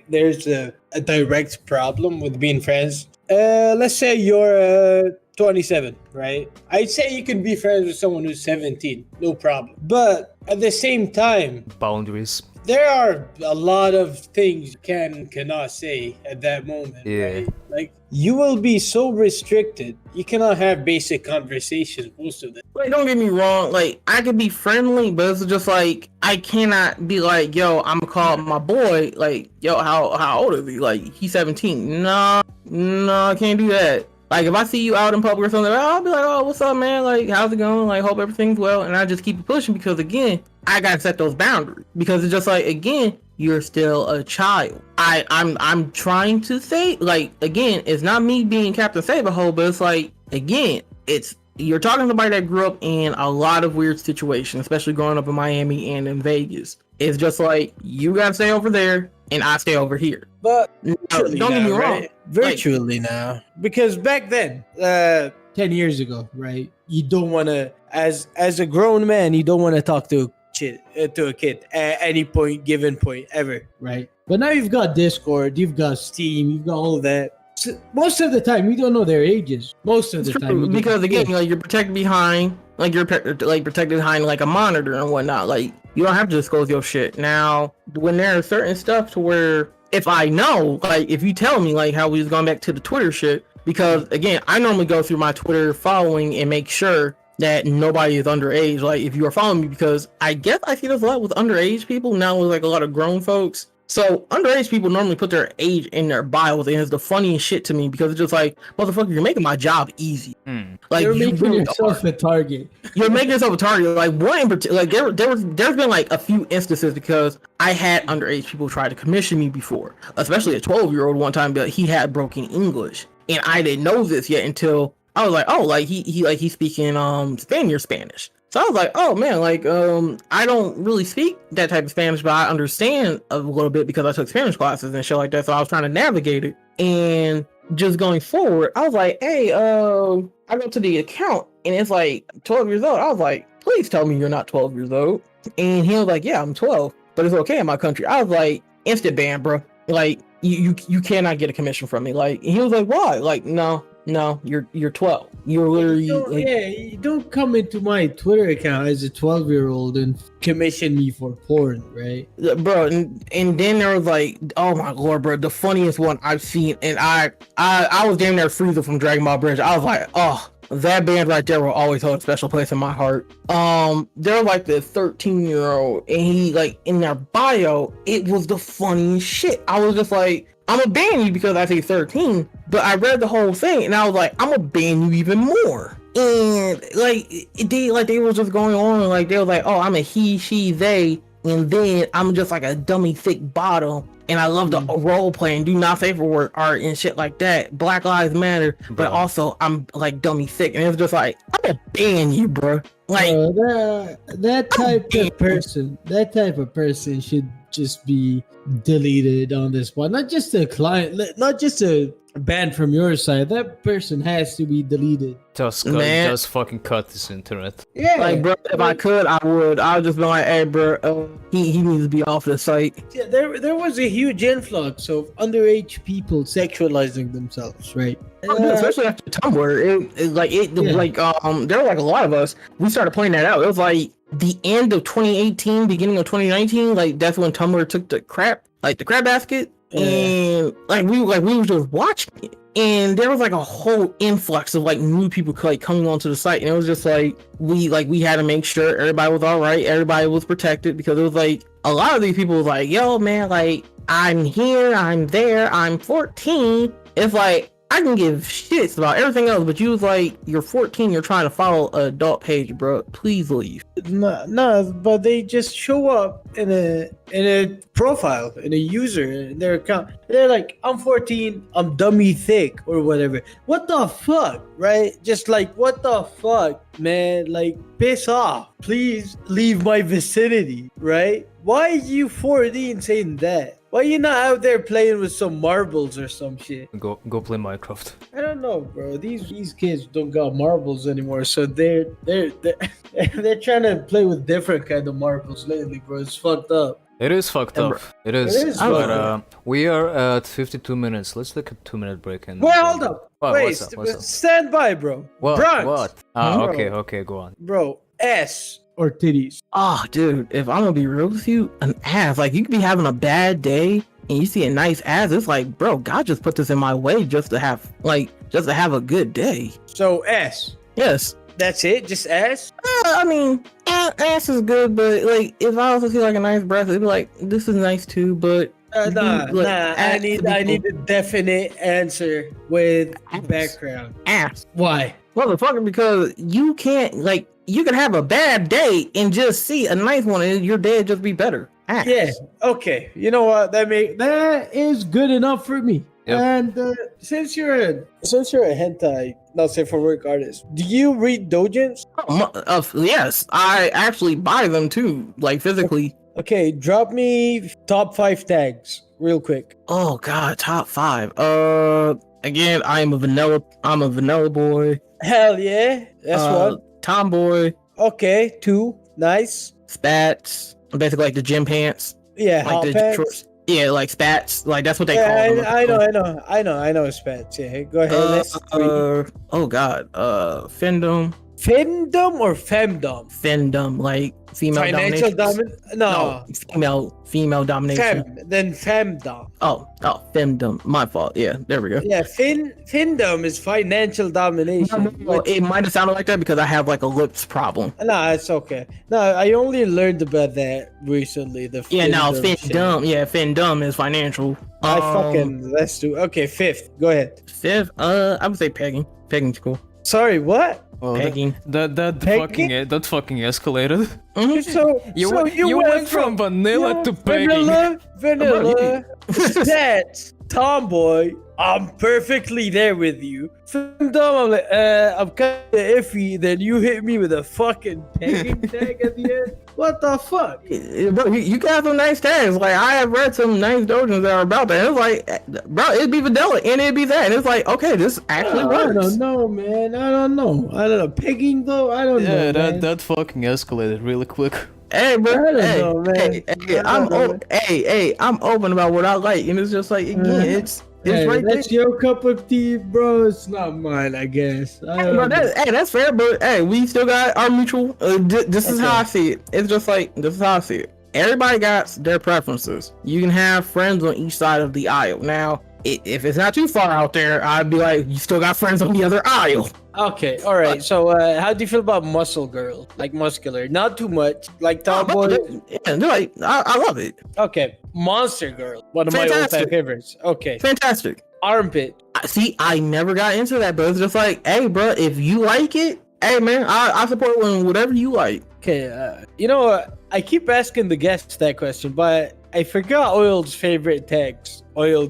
there's a direct problem with being friends. Let's say you're 27, right? I'd say you can be friends with someone who's 17, no problem. But at the same time, boundaries. There are a lot of things you cannot say at that moment. Yeah. Right? Like, you will be so restricted. You cannot have basic conversations, most of them. Like, don't get me wrong. Like, I could be friendly, but it's just like, I cannot be like, yo, I'm gonna call my boy, like, yo, how old is he? Like, he's 17. No, I can't do that. Like if I see you out in public or something, I'll be like, oh, what's up, man? Like, how's it going? Like, hope everything's well. And I just keep it pushing because again, I gotta set those boundaries because it's just like again, you're still a child. I'm trying to say like again, it's not me being Captain Save-A-Ho, but it's like again, it's you're talking to somebody that grew up in a lot of weird situations, especially growing up in Miami and in Vegas. It's just like you gotta stay over there and I stay over here. But Don't get me wrong. right? Virtually now, because back then, 10 years ago, right? You don't want to, as a grown man, you don't want to talk to a kid at any given point ever, right? But now you've got Discord, you've got Steam, you've got all that. So most of the time, we don't know their ages. Most of the time, because again, like you're protected behind, like you're protected behind like a monitor and whatnot. Like you don't have to disclose your shit. Now, when there are certain stuff to where if I know, like if you tell me like how we was going back to the Twitter shit, because again, I normally go through my Twitter following and make sure that nobody is underage. Like if you are following me, because I guess I see this a lot with underage people now with like a lot of grown folks. So underage people normally put their age in their bios, and it's the funniest shit to me because it's just like, motherfucker, you're making my job easy. Like you're making yourself a target. You're making yourself a target. Like one in particular, like there's been like a few instances because I had underage people try to commission me before, especially a 12-year-old one time, but he had broken English, and I didn't know this yet until I was like, oh, like he's speaking Spanish. So I was like, oh man, like I don't really speak that type of Spanish, but I understand a little bit because I took Spanish classes and shit like that. So I was trying to navigate it. And just going forward, I was like, hey, I go to the account and it's like 12 years old. I was like, please tell me you're not 12 years old. And he was like, yeah, I'm 12, but it's okay in my country. I was like, instant ban, bro. Like you cannot get a commission from me. Like he was like, why? Like, no, you're 12. You're literally you don't come into my Twitter account as a 12-year-old and commission me for porn, right? Bro, and then there was like, oh my lord, bro, the funniest one I've seen, and I was damn near Frieza from Dragon Ball Bridge. I was like, oh, that band right there will always hold a special place in my heart. They're like the 13-year-old, and he like in their bio, it was the funniest shit. I was just like, I'm gonna ban you because I say 13, but I read the whole thing and I was like, I'm gonna ban you even more. And they were just going on like they were like, oh, I'm a he, she, they, and then I'm just like a dummy thick bottle. And I love the role playing, do not safe for work art and shit like that. Black Lives Matter, but also I'm like dummy thick, and it was just like, I'm gonna ban you, bro. Like that type of person should just be deleted on this one. Not just a client, not just a ban from your side. That person has to be deleted. Just fucking cut this internet. Yeah, like bro, if I could, I would just be like, hey bro, he needs to be off the site. Yeah, there was a huge influx of underage people sexualizing themselves, right? Especially after Tumblr, there were like a lot of us. We started pointing that out. It was like the end of 2018, beginning of 2019. Like that's when Tumblr took the crap basket, and we were just watching it. And there was like a whole influx of like new people like coming onto the site, and it was just like we had to make sure everybody was all right, everybody was protected, because it was like a lot of these people was like, yo man, like I'm here, I'm there, I'm 14. It's like I can give shits about everything else, but you was like, you're 14, you're trying to follow an adult page, bro. Please leave. No, but they just show up in a profile, in a user, in their account. They're like, I'm 14, I'm dummy thick, or whatever. What the fuck, right? Just like, what the fuck, man? Like, piss off. Please leave my vicinity, right? Why are you 14 saying that? Why you not out there playing with some marbles or some shit? Go play Minecraft. I don't know, bro. These kids don't got marbles anymore, so they're trying to play with different kind of marbles lately, bro. It's fucked up. It is fucked up. It is. But we are at 52 minutes. Let's take a 2-minute break and. Well, hold up. Wait, what's up? stand by, bro. What? Bronx. What? Okay, go on. Bro, S or titties? Oh, dude, if I'm gonna be real with you, an ass. Like, you could be having a bad day and you see a nice ass. It's like, bro, God just put this in my way just to have a good day. So S. Yes. That's it? Just ass? I mean, ass is good, but like, if I also see like a nice breast, it'd be like, this is nice too. But Nah, Look, nah. I need a definite answer with background. ass. Why? Motherfucker, because you can't, like, you can have a bad day and just see a nice one and your day just be better. Ass. Yeah. Okay. You know what? That is good enough for me. Yep. And since you're a hentai, not safe for work artist, do you read dojins? Yes, I actually buy them too, like physically. Okay, drop me top 5 tags real quick. Oh god, top 5. Again, I'm a vanilla boy. Hell yeah. That's one. Tomboy, Okay, 2. Nice. spats, basically like the gym pants. Yeah, Like hot the pants. shorts. Yeah, like spats. Like that's what they call Yeah, them. I know spats. Yeah, go ahead. That's 3. Oh god. Femdom. Femdom or femdom? Femdom, like female Financial domination. No. Female domination. Then femdom. Oh, femdom. My fault. Yeah, there we go. Yeah, findom is financial domination. Well, it might have sounded like that because I have like a lips problem. Nah, it's okay. No, I only learned about that recently. The Femdom. Yeah, femdom is financial. Let's do. Okay, 5th. Go ahead. 5th, I would say pegging. Pegging's cool. Sorry, what? Well, Pegging. that Pegging? fucking escalated. So You went from vanilla to pegging. vanilla, stats, tomboy. I'm perfectly there with you. Femdom, I'm like, I'm kind of iffy. Then you hit me with a fucking pegging tag at the end. What the fuck? Bro, you got some nice tags. Like I have read some nice dojins that are about that. It's like, bro, it'd be vanilla and it'd be that. And it's like, okay, this actually works. I don't know, man. I don't know. Pegging though, I don't know. Yeah, Man. that fucking escalated really quick. Hey, bro. I don't Hey, know, man. I'm open about what I like, and it's just like again, it's Hey, right there. that's your cup of tea, bro. It's not mine, I guess. Hey, bro, that's fair, but hey, we still got our mutual. This is how I see it. It's just like this is how I see it. Everybody got their preferences. You can have friends on each side of the aisle. Now, if it's not too far out there, I'd be like, you still got friends on the other aisle. Okay, all right. So, how do you feel about muscle girl? Like muscular, not too much. Like tomboy. Yeah, they're like, I love it. Okay, monster girl. One of my Fantastic. all-time favorites. Okay, Fantastic. armpit. See, I never got into that, but it's just like, hey, bro, if you like it, hey, man, I support whatever you like. Okay, you know what? I keep asking the guests that question, but I forgot Oil's favorite tags. Oil,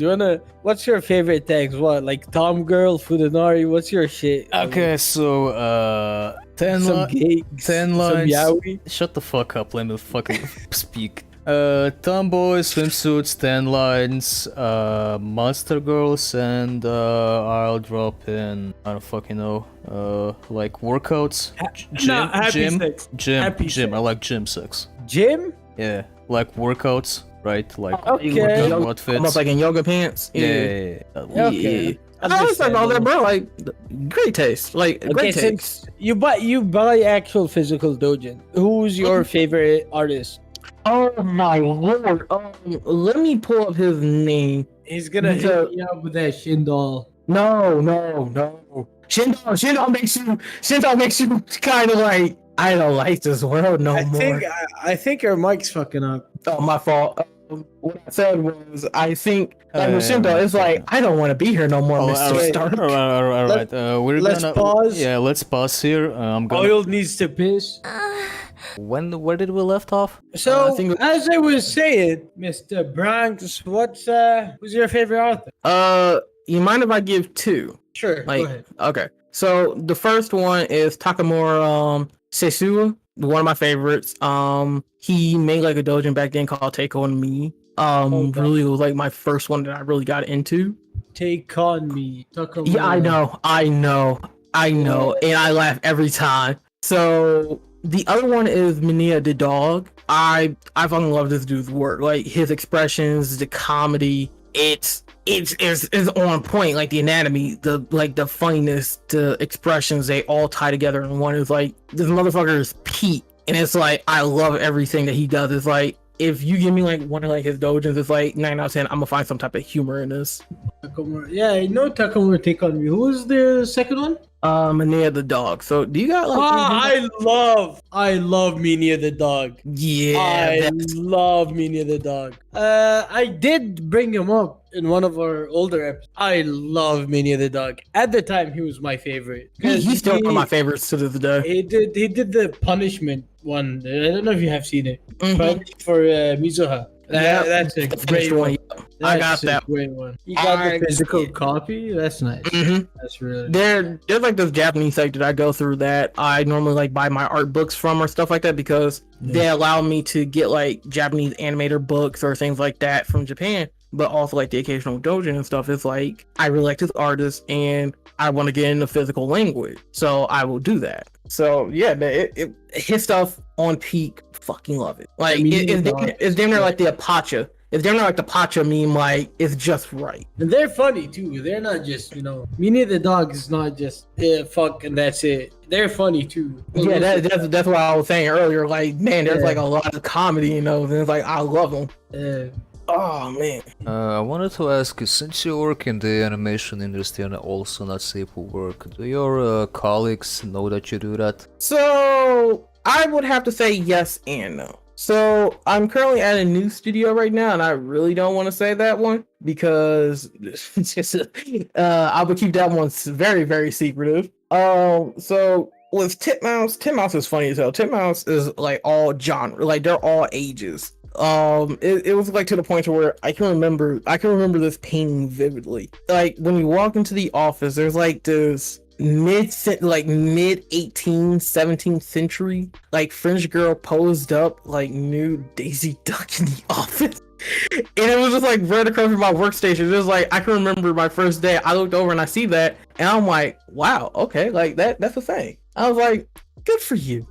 what's your favorite tags? What, like Tom Girl, Fudanari? What's your shit? Okay, so 10 Some gay, 10 some lines. yaoi. Shut the fuck up, let me fucking speak. Tomboy, swimsuits, 10 lines, monster girls, and I'll drop in, I don't fucking know, like workouts, Happy sex. Happy gym. sex. I like gym sex. Gym? Yeah, like workouts, right? Like Okay. workout outfits. Almost like in yoga pants. yeah. Okay. I was like all that, bro. Like, great taste. Like, Okay, great since taste. you buy actual physical dojin, who's your favorite artist? Oh my lord. Let me pull up his name. He's gonna hit me up with that Shindal. No. Shindal makes you kind of like, I don't like this world no more. I think your mic's fucking up. Oh, my fault. What I said was, I think like with Shindal, it's like, I don't want to be here no more, Mr. alright. Stark. All right. Let's pause. Yeah, let's pause here. I'm gonna. Oil needs to piss. Where did we left off? So, I think- as I was saying, Mr. Bronx, who's your favorite author? You mind if I give two? Sure, Like, go ahead. okay. So the first one is Takamura Seisua, one of my favorites. He made like a doujin back then called Take On Me. Okay. Really was like my first one that I really got into. Take on me. Yeah, I know, and I laugh every time. So the other one is Minia the dog. I fucking love this dude's work. Like his expressions, the comedy. It's on point. Like the anatomy, the funniness, the expressions, they all tie together in one. Is like this motherfucker is Pete, and it's like I love everything that he does. It's like if you give me like one of like his dojins, it's like 9 out of 10. I'm gonna find some type of humor in this. Takamura. Yeah, I know Takamura Take On Me. Who was the second one? Mania the dog. So do you got like? I love Meanie the dog. Yeah, I love Meanie the dog. I did bring him up in one of our older episodes. I love Meanie the dog. At the time, he was my favorite. he's still one of my favorites to this day. He did the punishment one. I don't know if you have seen it. Mhm. But for Mizuha. Yep. That's a great one. I got That's a that. great one. You got the physical yeah. copy? That's nice. Mhm. That's really There's like this Japanese site that I go through that I normally like buy my art books from or stuff like that because they allow me to get like Japanese animator books or things like that from Japan, but also like the occasional doujin and stuff. It's like I really like this artist and I want to get into physical language, so I will do that. So yeah, man, his stuff on peak, fucking love it. Like it's damn near like the Apache. If they're not like the Pacha meme, like it's just right. And they're funny too. They're not just, Meanie the dog is not just fuck and that's it. They're funny too. Yeah, that's what I was saying earlier. Like, man, there's like a lot of comedy in those, and it's like I love them. Oh man. I wanted to ask you, since you work in the animation industry and also not safe for work, do your colleagues know that you do that? So I would have to say yes and no. So I'm currently at a new studio right now, and I really don't want to say that one because I would keep that one very, very secretive. So with Titmouse is funny as hell. Titmouse is like all genre, like they're all ages. It was like to the point where I can remember this painting vividly. Like when you walk into the office, there's like this mid 18th 17th century like French girl posed up like nude Daisy Duck in the office, and it was just like right across from my workstation. It was like I can remember my first day. I looked over and I see that, and I'm like, wow, okay, like that's a thing. I was like, good for you.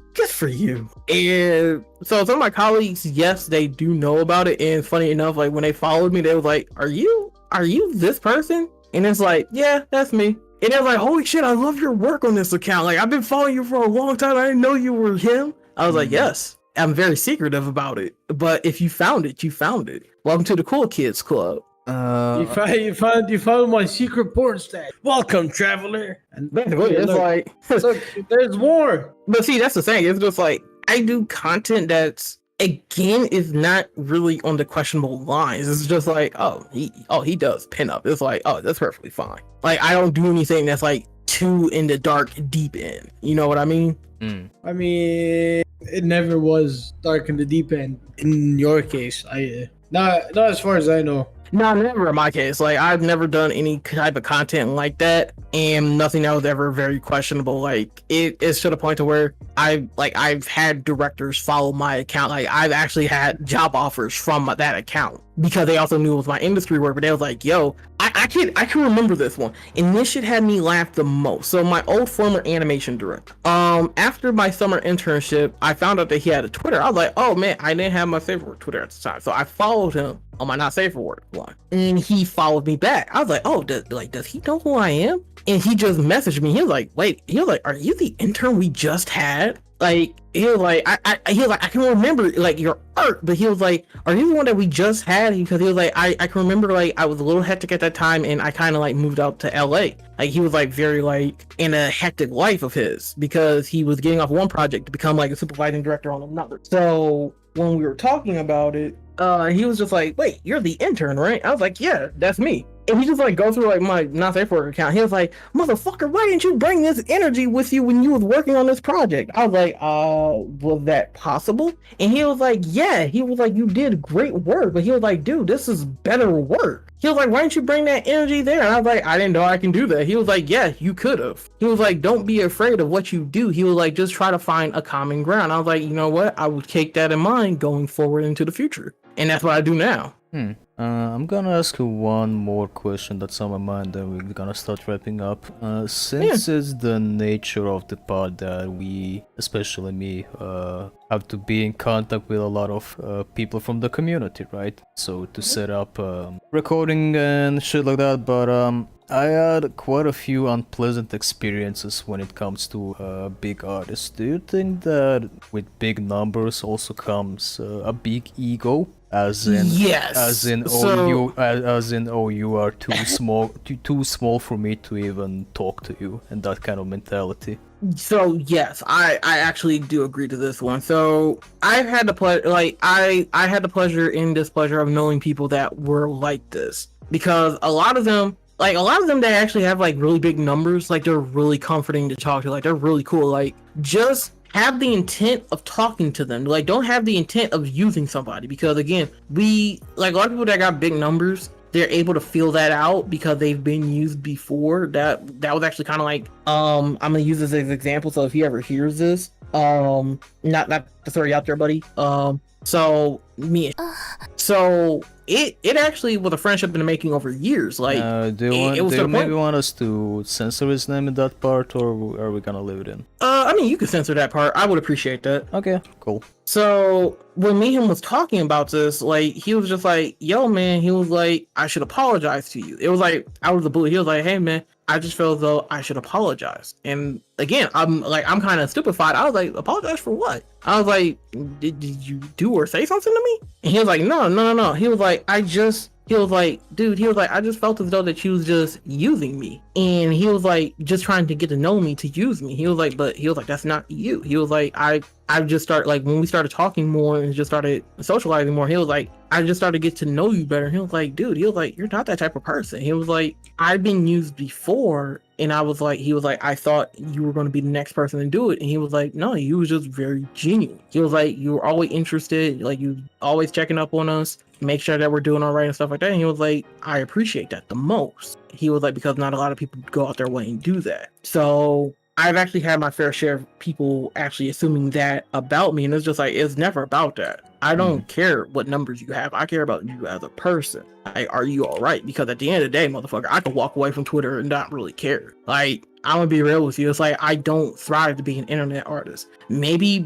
And so some of my colleagues, yes, they do know about it. And funny enough, like when they followed me, they was like, are you this person? And it's like, yeah, that's me. And they're like, holy shit, I love your work on this account. Like, I've been following you for a long time. I didn't know you were him. I was like, yes, I'm very secretive about it. But if you found it, you found it. Welcome to the Cool Kids Club. You found my secret porn stash. Welcome, traveler. And Basically, it's like, look, there's more. But see, that's the thing. It's just like, I do content that's, again, is not really on the questionable lines. It's just like, he does pinup. It's like, oh, that's perfectly fine. Like, I don't do anything that's like too in the dark deep end. You know what I mean? I mean, it never was dark in the deep end in your case. Not as far as I know. No, never in my case. Like, I've never done any type of content like that, and nothing that was ever very questionable. Like, it's to the point to where I've had directors follow my account. Like, I've actually had job offers from that account because they also knew it was my industry work. But they was like, yo, I can remember this one, and this shit had me laugh the most. So my old former animation director, after my summer internship, I found out that he had a Twitter. I was like, oh man, I didn't have my safe for work Twitter at the time, so I followed him on my not safe for work one, and he followed me back. I was like, oh, does he know who I am? And he just messaged me. He was like, are you the intern we just had? Like, he was like, I can remember like your art, but he was like, are you the one that we just had? Because he was like, I can remember like I was a little hectic at that time, and I kind of like moved out to LA. Like, he was like very like in a hectic life of his because he was getting off one project to become like a supervising director on another. So when we were talking about it, he was just like, wait, you're the intern, right? I was like, yeah, that's me. And he just like go through like my not safe for work account. He was like, motherfucker, why didn't you bring this energy with you when you was working on this project? I was like, was that possible? And he was like, yeah. He was like, you did great work, but he was like, dude, this is better work. He was like, why didn't you bring that energy there? And I was like, I didn't know I can do that. He was like, yeah, you could have. He was like, don't be afraid of what you do. He was like, just try to find a common ground. I was like, you know what? I would take that in mind going forward into the future. And that's what I do now. I'm gonna ask you one more question that's on my mind, then we're gonna start wrapping up. Since it's the nature of the pod that we, especially me, have to be in contact with a lot of people from the community, right? So to set up recording and shit like that, but I had quite a few unpleasant experiences when it comes to big artists. Do you think that with big numbers also comes a big ego? Yes. You are too small for me to even talk to you, and that kind of mentality. So yes, I actually do agree to this one. So I've had the pleasure, I had the pleasure and displeasure of knowing people that were like this, because a lot of them, they actually have like really big numbers. Like, they're really comforting to talk to. Like, they're really cool. Like, just have the intent of talking to them. Like, don't have the intent of using somebody, because again, a lot of people that got big numbers, they're able to feel that out because they've been used before. That was actually kind of like, I'm gonna use this as an example. So if he ever hears this, not to throw you out there, buddy. So it actually was a friendship in the making over years. Like, do you maybe want us to censor his name in that part, or are we gonna leave it in? I mean, you can censor that part. I would appreciate that. Okay, cool. So when me and him was talking about this, like, he was just like, yo, man, he was like, I should apologize to you. It was like, out of the blue, he was like, hey, man, I just feel as though I should apologize. And again, I'm kind of stupefied. I was like, apologize for what? I was like, did you do or say something to me? And he was like, no. He was like, he was like, dude, he was like, I just felt as though that you was just using me. And he was like, just trying to get to know me to use me. He was like, that's not you. He was like, I just started, like, when we started talking more and just started socializing more, he was like, I just started to get to know you better. He was like, dude, he was like, you're not that type of person. He was like, I've been used before. And he was like, I thought you were going to be the next person to do it. And he was like, no, you was just very genuine. He was like, you were always interested. Like, you always checking up on us, make sure that we're doing all right and stuff like that. And he was like, I appreciate that the most. He was like, because not a lot of people go out their way and do that. So I've actually had my fair share of people actually assuming that about me. And it's just like, it's never about that. I don't care what numbers you have. I care about you as a person. Like, are you all right? Because at the end of the day, motherfucker, I could walk away from Twitter and not really care. Like, I'm gonna be real with you. It's like, I don't thrive to be an internet artist. Maybe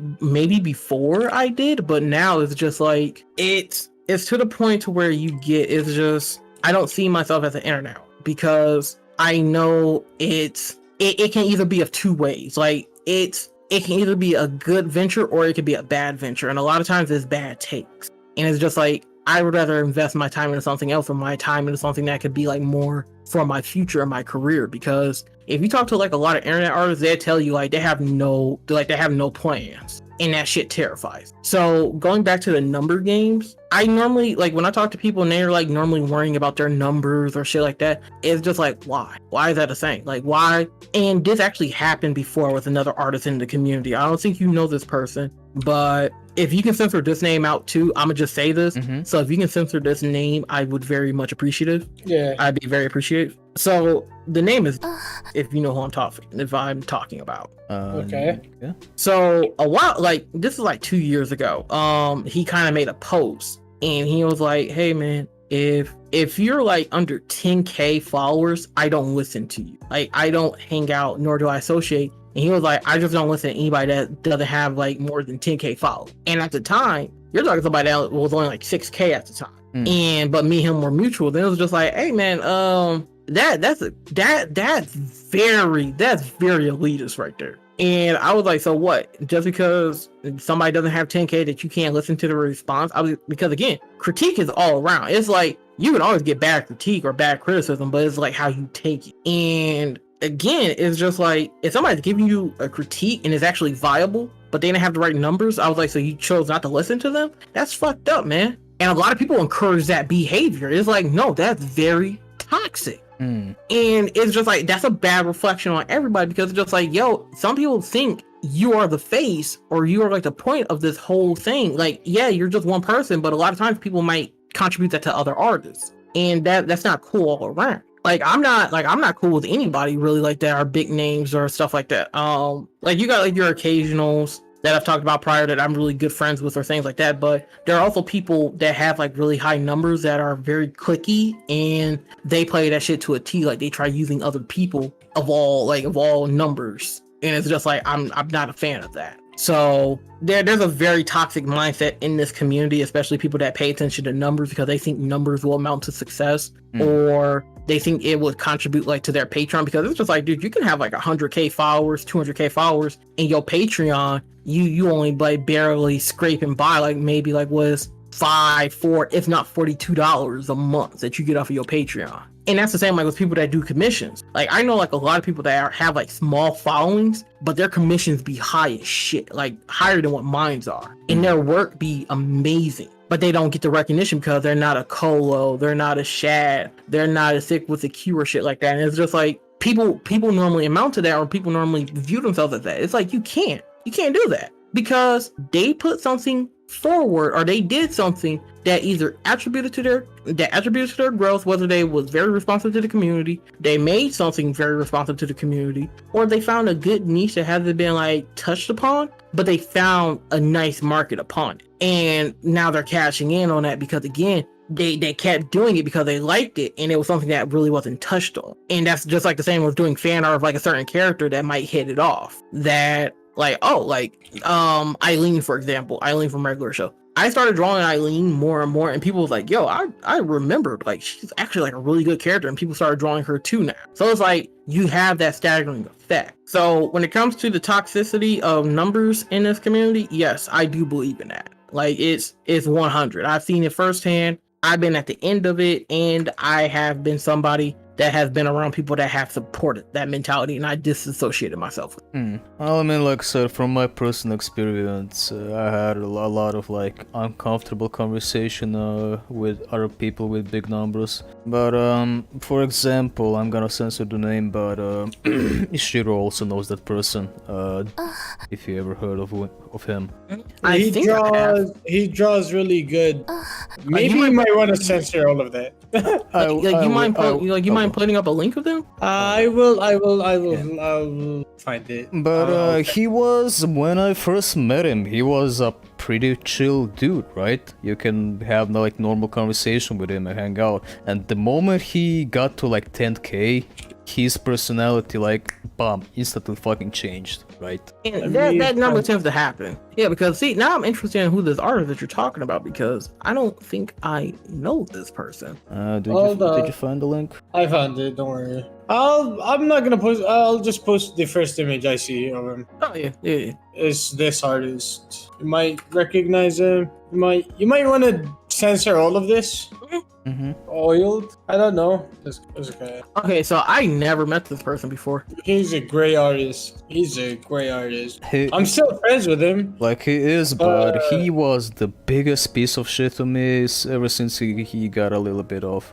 before I did, but now it's just like, it's to the point to where it's just, I don't see myself as an internet, because I know it can either be of two ways. Like, it can either be a good venture or it could be a bad venture. And a lot of times it's bad takes. And it's just like, I would rather invest my time into something else, or my time into something that could be like more for my future and my career. Because if you talk to like a lot of internet artists, they tell you like they have no plans. And that shit terrifies. So going back to the number games, I normally, like, when I talk to people and they're like normally worrying about their numbers or shit like that, it's just like, why? Why is that a thing? Like, why? And this actually happened before with another artist in the community. I don't think you know this person, but if you can censor this name out too, I'm gonna just say this. So if you can censor this name, I would very much appreciative. Yeah, I'd be very appreciative. So the name is, if you know who I'm talking about. Okay. Yeah. So a while, like, this is like 2 years ago. He kind of made a post, and he was like, "Hey man, if you're like under 10K followers, I don't listen to you. Like, I don't hang out, nor do I associate." And he was like, I just don't listen to anybody that doesn't have like more than 10K followers. And at the time, you're talking to somebody that was only like 6K at the time. But me and him were mutual. Then it was just like, hey man, that's very elitist right there. And I was like, so what? Just because somebody doesn't have 10K that you can't listen to the response? Because again, critique is all around. It's like, you can always get bad critique or bad criticism, but it's like how you take it. And again, it's just like, if somebody's giving you a critique and it's actually viable, but they didn't have the right numbers, I was like, so you chose not to listen to them? That's fucked up, man. And a lot of people encourage that behavior. It's like, no, that's very toxic. And it's just like, that's a bad reflection on everybody, because it's just like, yo, some people think you are the face, or you are like the point of this whole thing. Like, yeah, you're just one person, but a lot of times people might contribute that to other artists, and that's not cool all around. Like, I'm not cool with anybody really like that are big names or stuff like that. Like, you got like your occasionals that I've talked about prior that I'm really good friends with or things like that. But there are also people that have like really high numbers that are very cliquey, and they play that shit to a T. Like, they try using other people of all numbers. And it's just like, I'm not a fan of that. So there's a very toxic mindset in this community, especially people that pay attention to numbers because they think numbers will amount to success, or they think it would contribute like to their Patreon, because it's just like, dude, you can have like 100K followers, 200K followers, and your Patreon, you only like barely scraping by like maybe like was $4, if not $42 a month that you get off of your Patreon. And that's the same like with people that do commissions. Like I know like a lot of people that have like small followings, but their commissions be high as shit, like higher than what mines are, and their work be amazing, but they don't get the recognition because they're not a Colo, they're not a Shad, they're not a Sick with a Q or shit like that. And it's just like people normally amount to that, or people normally view themselves as that. It's like you can't do that because they put something forward, or they did something that either attributed to their growth, whether they was very responsive to the community, they made something very responsive to the community, or they found a good niche that hasn't been like touched upon, but they found a nice market upon it, and now they're cashing in on that because again, they kept doing it because they liked it, and it was something that really wasn't touched on. And that's just like the same with doing fan art of like a certain character that might hit it off, that like, oh, like Eileen, for example, Eileen from Regular Show. I started drawing Eileen more and more, and people was like, yo, I remembered like she's actually like a really good character, and people started drawing her too now. So it's like you have that staggering effect. So when it comes to the toxicity of numbers in this community, yes, I do believe in that. Like it's 100. I've seen it firsthand. I've been at the end of it, and I have been somebody that has been around people that have supported that mentality, and I disassociated myself with it. Well, I mean, like, so from my personal experience, I had a lot of like uncomfortable conversation with other people with big numbers. But for example, I'm gonna censor the name, but Shiro also knows that person. If you ever heard of him. He draws really good. Maybe you might want to censor all of that. You mind putting up a link of them? I will find it. But he was, when I first met him, he was a pretty chill dude, right? You can have like normal conversation with him and hang out. And the moment he got to like 10K, his personality like instantly fucking changed, right? And that number tends to happen. Yeah, because see, now I'm interested in who this artist that you're talking about, because I don't think I know this person. Did you find the link? I found it, don't worry. I'm not gonna post. I'll just post the first image I see of him. Oh yeah. It's this artist. You might recognize him. You might want to censor all of this. Oiled? I don't know. It's okay. Okay, so I never met this person before. He's a great artist. I'm still friends with him. Like he is, but he was the biggest piece of shit to me ever since he got a little bit of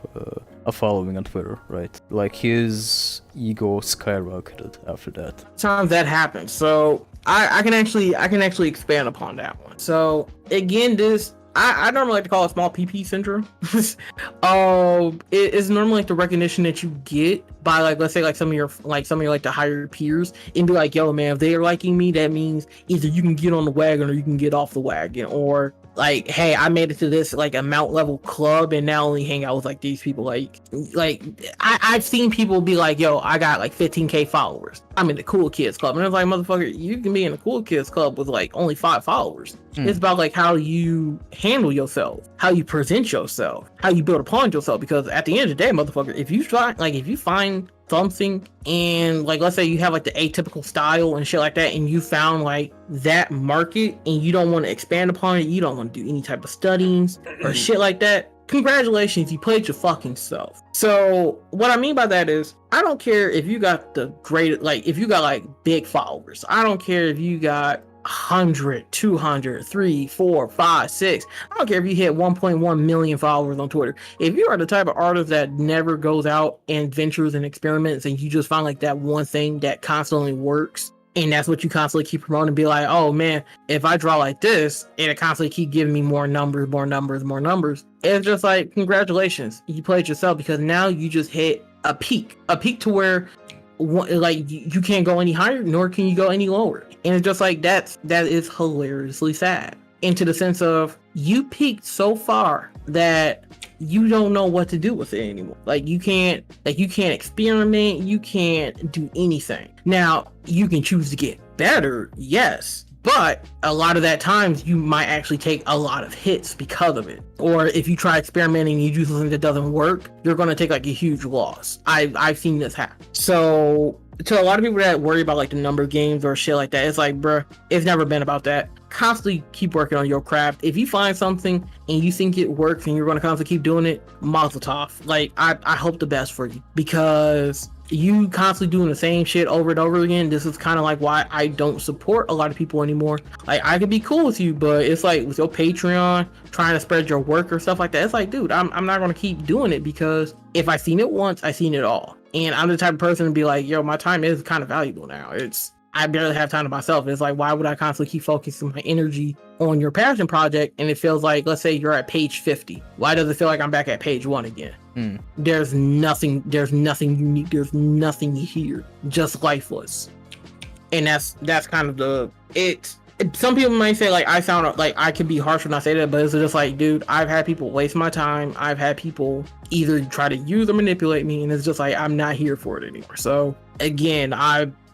a following on Twitter, right? Like his ego skyrocketed after that. Sometimes that happens. So I can actually expand upon that one. So again, this I normally like to call it small PP syndrome. It's normally like the recognition that you get by like, let's say like some of your like the higher peers, and be like, yo man, if they're liking me, that means either you can get on the wagon or you can get off the wagon, or like, hey, I made it to this like amount level club and now only hang out with like these people. Like I've seen people be like, yo, I got like 15K followers, I'm in the cool kids club, and it's like, motherfucker, you can be in the cool kids club with like only 5 followers. It's about like how you handle yourself, how you present yourself, how you build upon yourself, because at the end of the day, motherfucker, if you find something, and like let's say you have like the atypical style and shit like that, and you found like that market and you don't want to expand upon it, you don't want to do any type of studyings or shit like that, congratulations, you played your fucking self. So what I mean by that is, I don't care if you got the great, like if you got like big followers, I don't care if you got 100, 200, 3, 4, 5, 6. I don't care if you hit 1.1 million followers on Twitter. If you are the type of artist that never goes out and ventures and experiments, and you just find like that one thing that constantly works, and that's what you constantly keep promoting, and be like, oh man, if I draw like this, and it constantly keep giving me more numbers, it's just like, congratulations, you played yourself, because now you just hit a peak to where like you can't go any higher, nor can you go any lower. And it's just like that is hilariously sad, into the sense of you peaked so far that you don't know what to do with it anymore. Like you can't experiment, you can't do anything. Now you can choose to get better, yes, But a lot of that times you might actually take a lot of hits because of it. Or if you try experimenting and you do something that doesn't work, you're going to take like a huge loss. I've seen this happen. So to a lot of people that worry about like the number of games or shit like that, it's like, bruh, it's never been about that. Constantly keep working on your craft. If you find something and you think it works and you're going to constantly keep doing it, mazel tov. Like I hope the best for you, because you constantly doing the same shit over and over again. This is kind of like why I don't support a lot of people anymore. Like, I could be cool with you, but it's like with your Patreon trying to spread your work or stuff like that, it's like, dude, I'm not going to keep doing it, because if I seen it once, I seen it all. And I'm the type of person to be like, yo, my time is kind of valuable now. I barely have time to myself. It's like, why would I constantly keep focusing my energy on your passion project? And it feels like, let's say you're at page 50. Why does it feel like I'm back at page 1 again? There's nothing unique. There's nothing here. Just lifeless. And that's kind of some people might say like I sound like I can be harsh when I say that, but it's just like, dude, I've had people waste my time. I've had people either try to use or manipulate me, and it's just like, I'm not here for it anymore. So again,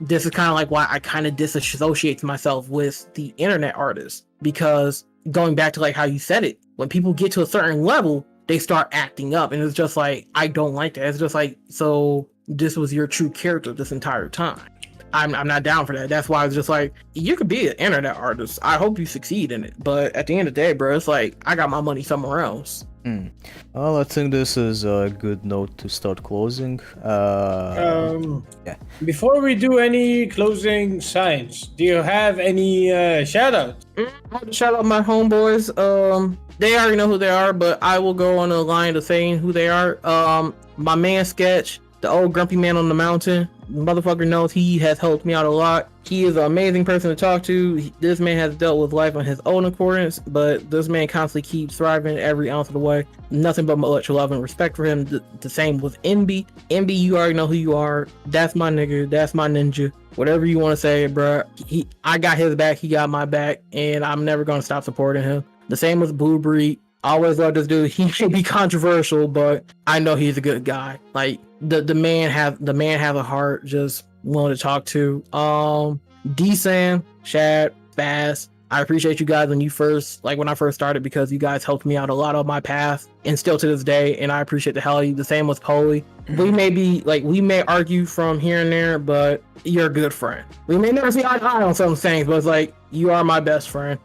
this is kind of like why I kind of disassociate myself with the internet artists, because going back to like how you said it, when people get to a certain level, they start acting up, and it's just like, I don't like that. It's just like, so this was your true character this entire time. I'm not down for that. That's why I was just like, you could be an internet artist. I hope you succeed in it. But at the end of the day, bro, it's like, I got my money somewhere else. Well, I think this is a good note to start closing. Yeah. Before we do any closing signs, do you have any shout outs? I have to shout out my homeboys. They already know who they are, but I will go on the line of saying who they are. My man Sketch, the old grumpy man on the mountain. Motherfucker knows he has helped me out a lot. He is an amazing person to talk to. This man has dealt with life on his own accordance, but this man constantly keeps thriving every ounce of the way. Nothing but much love and respect for him. The same with Enby. Enby, you already know who you are. That's my nigga. That's my ninja. Whatever you want to say, bro. I got his back. He got my back, and I'm never gonna stop supporting him. The same with Blue Breed. I always love this dude. He may be controversial, but I know he's a good guy. Like the man has a heart. Just willing to talk to. D-Sam, Shad, Bass. I appreciate you guys when I first started, because you guys helped me out a lot on my path, and still to this day. And I appreciate the hell of you. The same with Polly. We may argue from here and there, but you're a good friend. We may never see eye to eye on some things, but it's like, you are my best friend.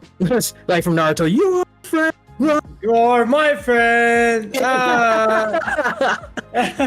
Like from Naruto, you are my friend. You're my friend.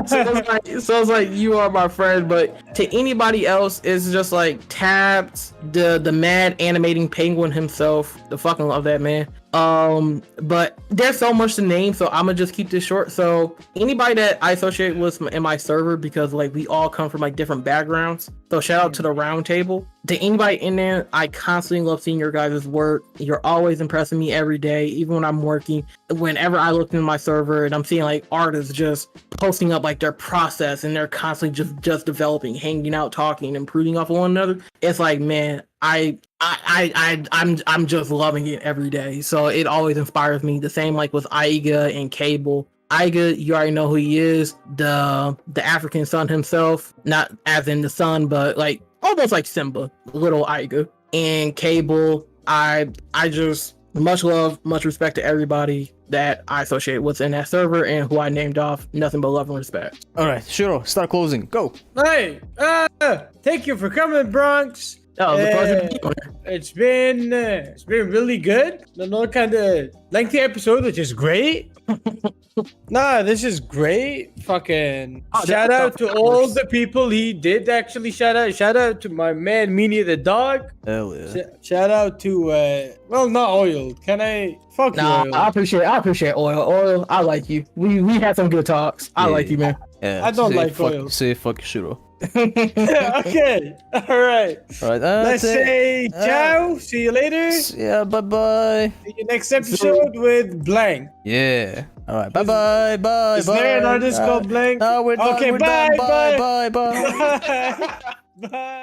So it's like you are my friend, but to anybody else, it's just like Tabs, the mad animating penguin himself. The fucking love that man. But there's so much to name, so I'm gonna just keep this short. So anybody that I associate with in my server, because like we all come from like different backgrounds. So shout out to the round table. To anybody in there, I constantly love seeing your guys' work. You're always impressing me every day, even when I'm working. Whenever I look into my server and I'm seeing like artists just posting up like their process, and they're constantly just developing, hanging out, talking, improving off of one another. It's like, man, I'm just loving it every day. So it always inspires me. The same like with Aiga and Cable. Aiga, you already know who he is, the African sun himself, not as in the sun, but like almost like Simba, little Aiga. And Cable, I just much love, much respect to everybody that I associate with in that server and who I named off. Nothing but love and respect. All right, Shiro, start closing. Go. Hey, thank you for coming, Bronx. Oh, the pleasure to be here. It's been really good. Another kind of lengthy episode, which is great. Nah, this is great. Fucking shout out to all the people he did actually shout out. Shout out to my man Meanie the dog. Hell yeah. Shout out to well, not Oil. Can I fuck Nah, you? Oil. I appreciate Oil. I like you. We had some good talks. I like you, man. Yeah, I don't say like fuck, Oil. Say fuck Shiro. Okay. All right. All right. Let's say ciao. See you later. Yeah. Bye bye. See you next episode with Blank. Yeah. All right. Bye bye. Bye. Is bye. there an artist called Blank? No, we're done. Okay. We're Bye. done. Bye. Bye. Bye. Bye.